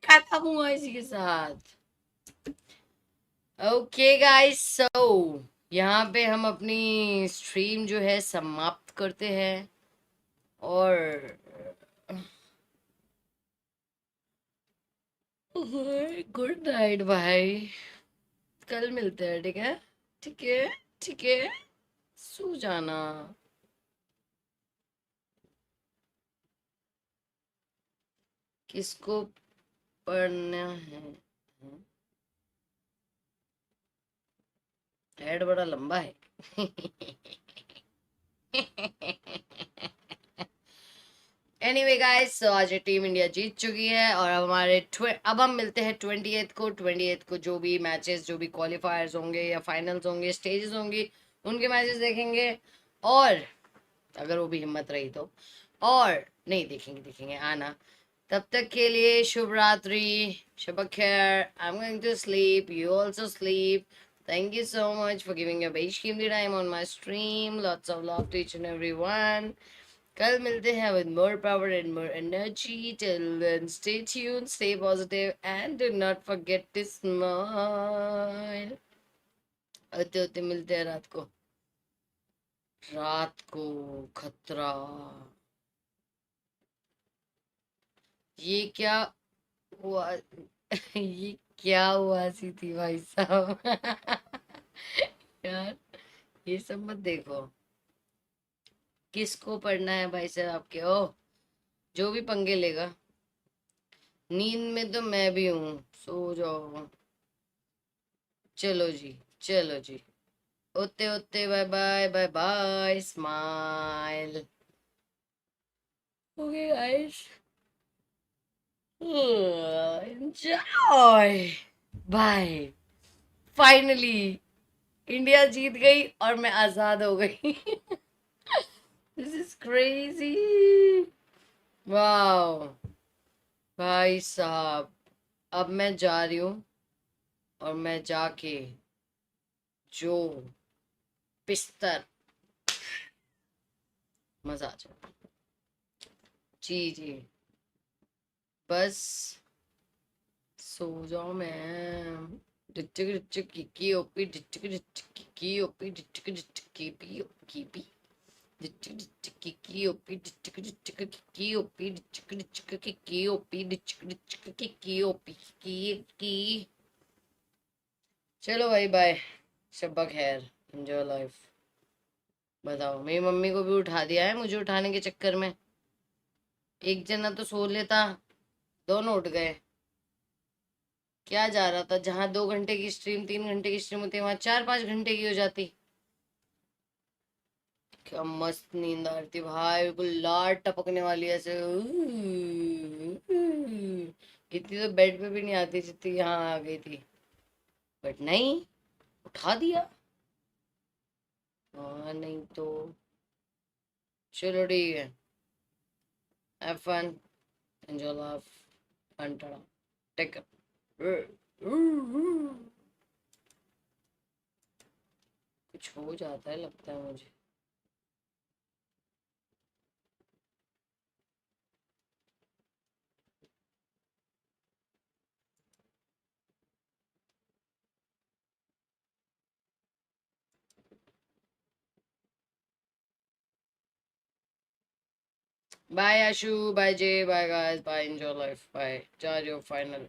खत्म हुआ इसी के साथ। ओके गाइस, सो यहाँ पे हम अपनी स्ट्रीम जो है समाप्त करते हैं और गुड नाइट भाई, कल मिलते हैं, ठीक है? ठीक है, ठीक है, सो जाना। किसको पढ़ना है? हेड बड़ा लंबा है। एनीवे गाइस, सो आज टीम इंडिया जीत चुकी है और अब हम मिलते हैं 28 को जो भी मैचेस, जो भी क्वालिफायर्स होंगे या फाइनल्स होंगे, स्टेजेस होंगी, उनके मैचेस देखेंगे। और अगर वो भी हिम्मत रही तो, और नहीं देखेंगे, देखेंगे आना। तब तक के लिए शुभ रात्रि, शुभ खैर। I am going to sleep, you also sleep. Thank you so much for giving your beishkimdi time on my stream. Lots of love to each and everyone. कल मिलते हैं with more power and more energy. Till then, stay tuned, stay positive, and do not forget to smile. होते होते मिलते हैं रात को, रात को खतरा। ये क्या हुआ? ये क्या हुआ सी थी भाई साहब? यार ये सब मत देखो। किसको पढ़ना है भाई साहब आपके? ओ, जो भी पंगे लेगा, नींद में तो मैं भी हूँ, सो जाओ। चलो जी, चलो जी, ओते ओते, bye bye, bye bye, smile. Okay guys, enjoy, bye. Finally India जीत गई और मैं आजाद हो गई। दिस इज क्रेजी, वाओ भाई साहब। अब मैं जा रही हूँ और मैं जाके जो बिस्तर, मजा आ जाए। जी जी, बस सो जाओ मैम। डिचक डिचक किकी ओपी, डिचक डिचक किकी ओपी, डिचक डिचक कीपी कीपी, डिचक डिचक किकी ओपी, डिचक डिचक किकी ओपी, डिचक डिचक किकी ओपी, डिचक डिचक किकी ओपी की। चलो भाई, बाय, शब्बा खैर, एंजॉय लाइफ। बताओ, मेरी मम्मी को भी उठा दिया है मुझे उठाने के चक्कर में। एक जना तो सो लेता, दोनों उठ गए। क्या जा रहा था? जहां 2 घंटे की स्ट्रीम, 3 घंटे की स्ट्रीम होती है, वहां 4-5 घंटे की हो जाती। क्या मस्त नींद आ रही थी भाई, बिल्कुल लाट टपकने वाली ऐसे। इतनी तो बेड पे भी नहीं आती जितनी यहाँ आ गई थी, बट नहीं, उठा दिया। हाँ नहीं तो, चलो ठीक है, हैव फन, एंजॉय लाइफ, अंटाड़ा, टेक कुछ हो जाता है लगता है मुझे। Bye Ashu, bye J, bye guys, bye, enjoy life, bye, जा रही हो फाइनल।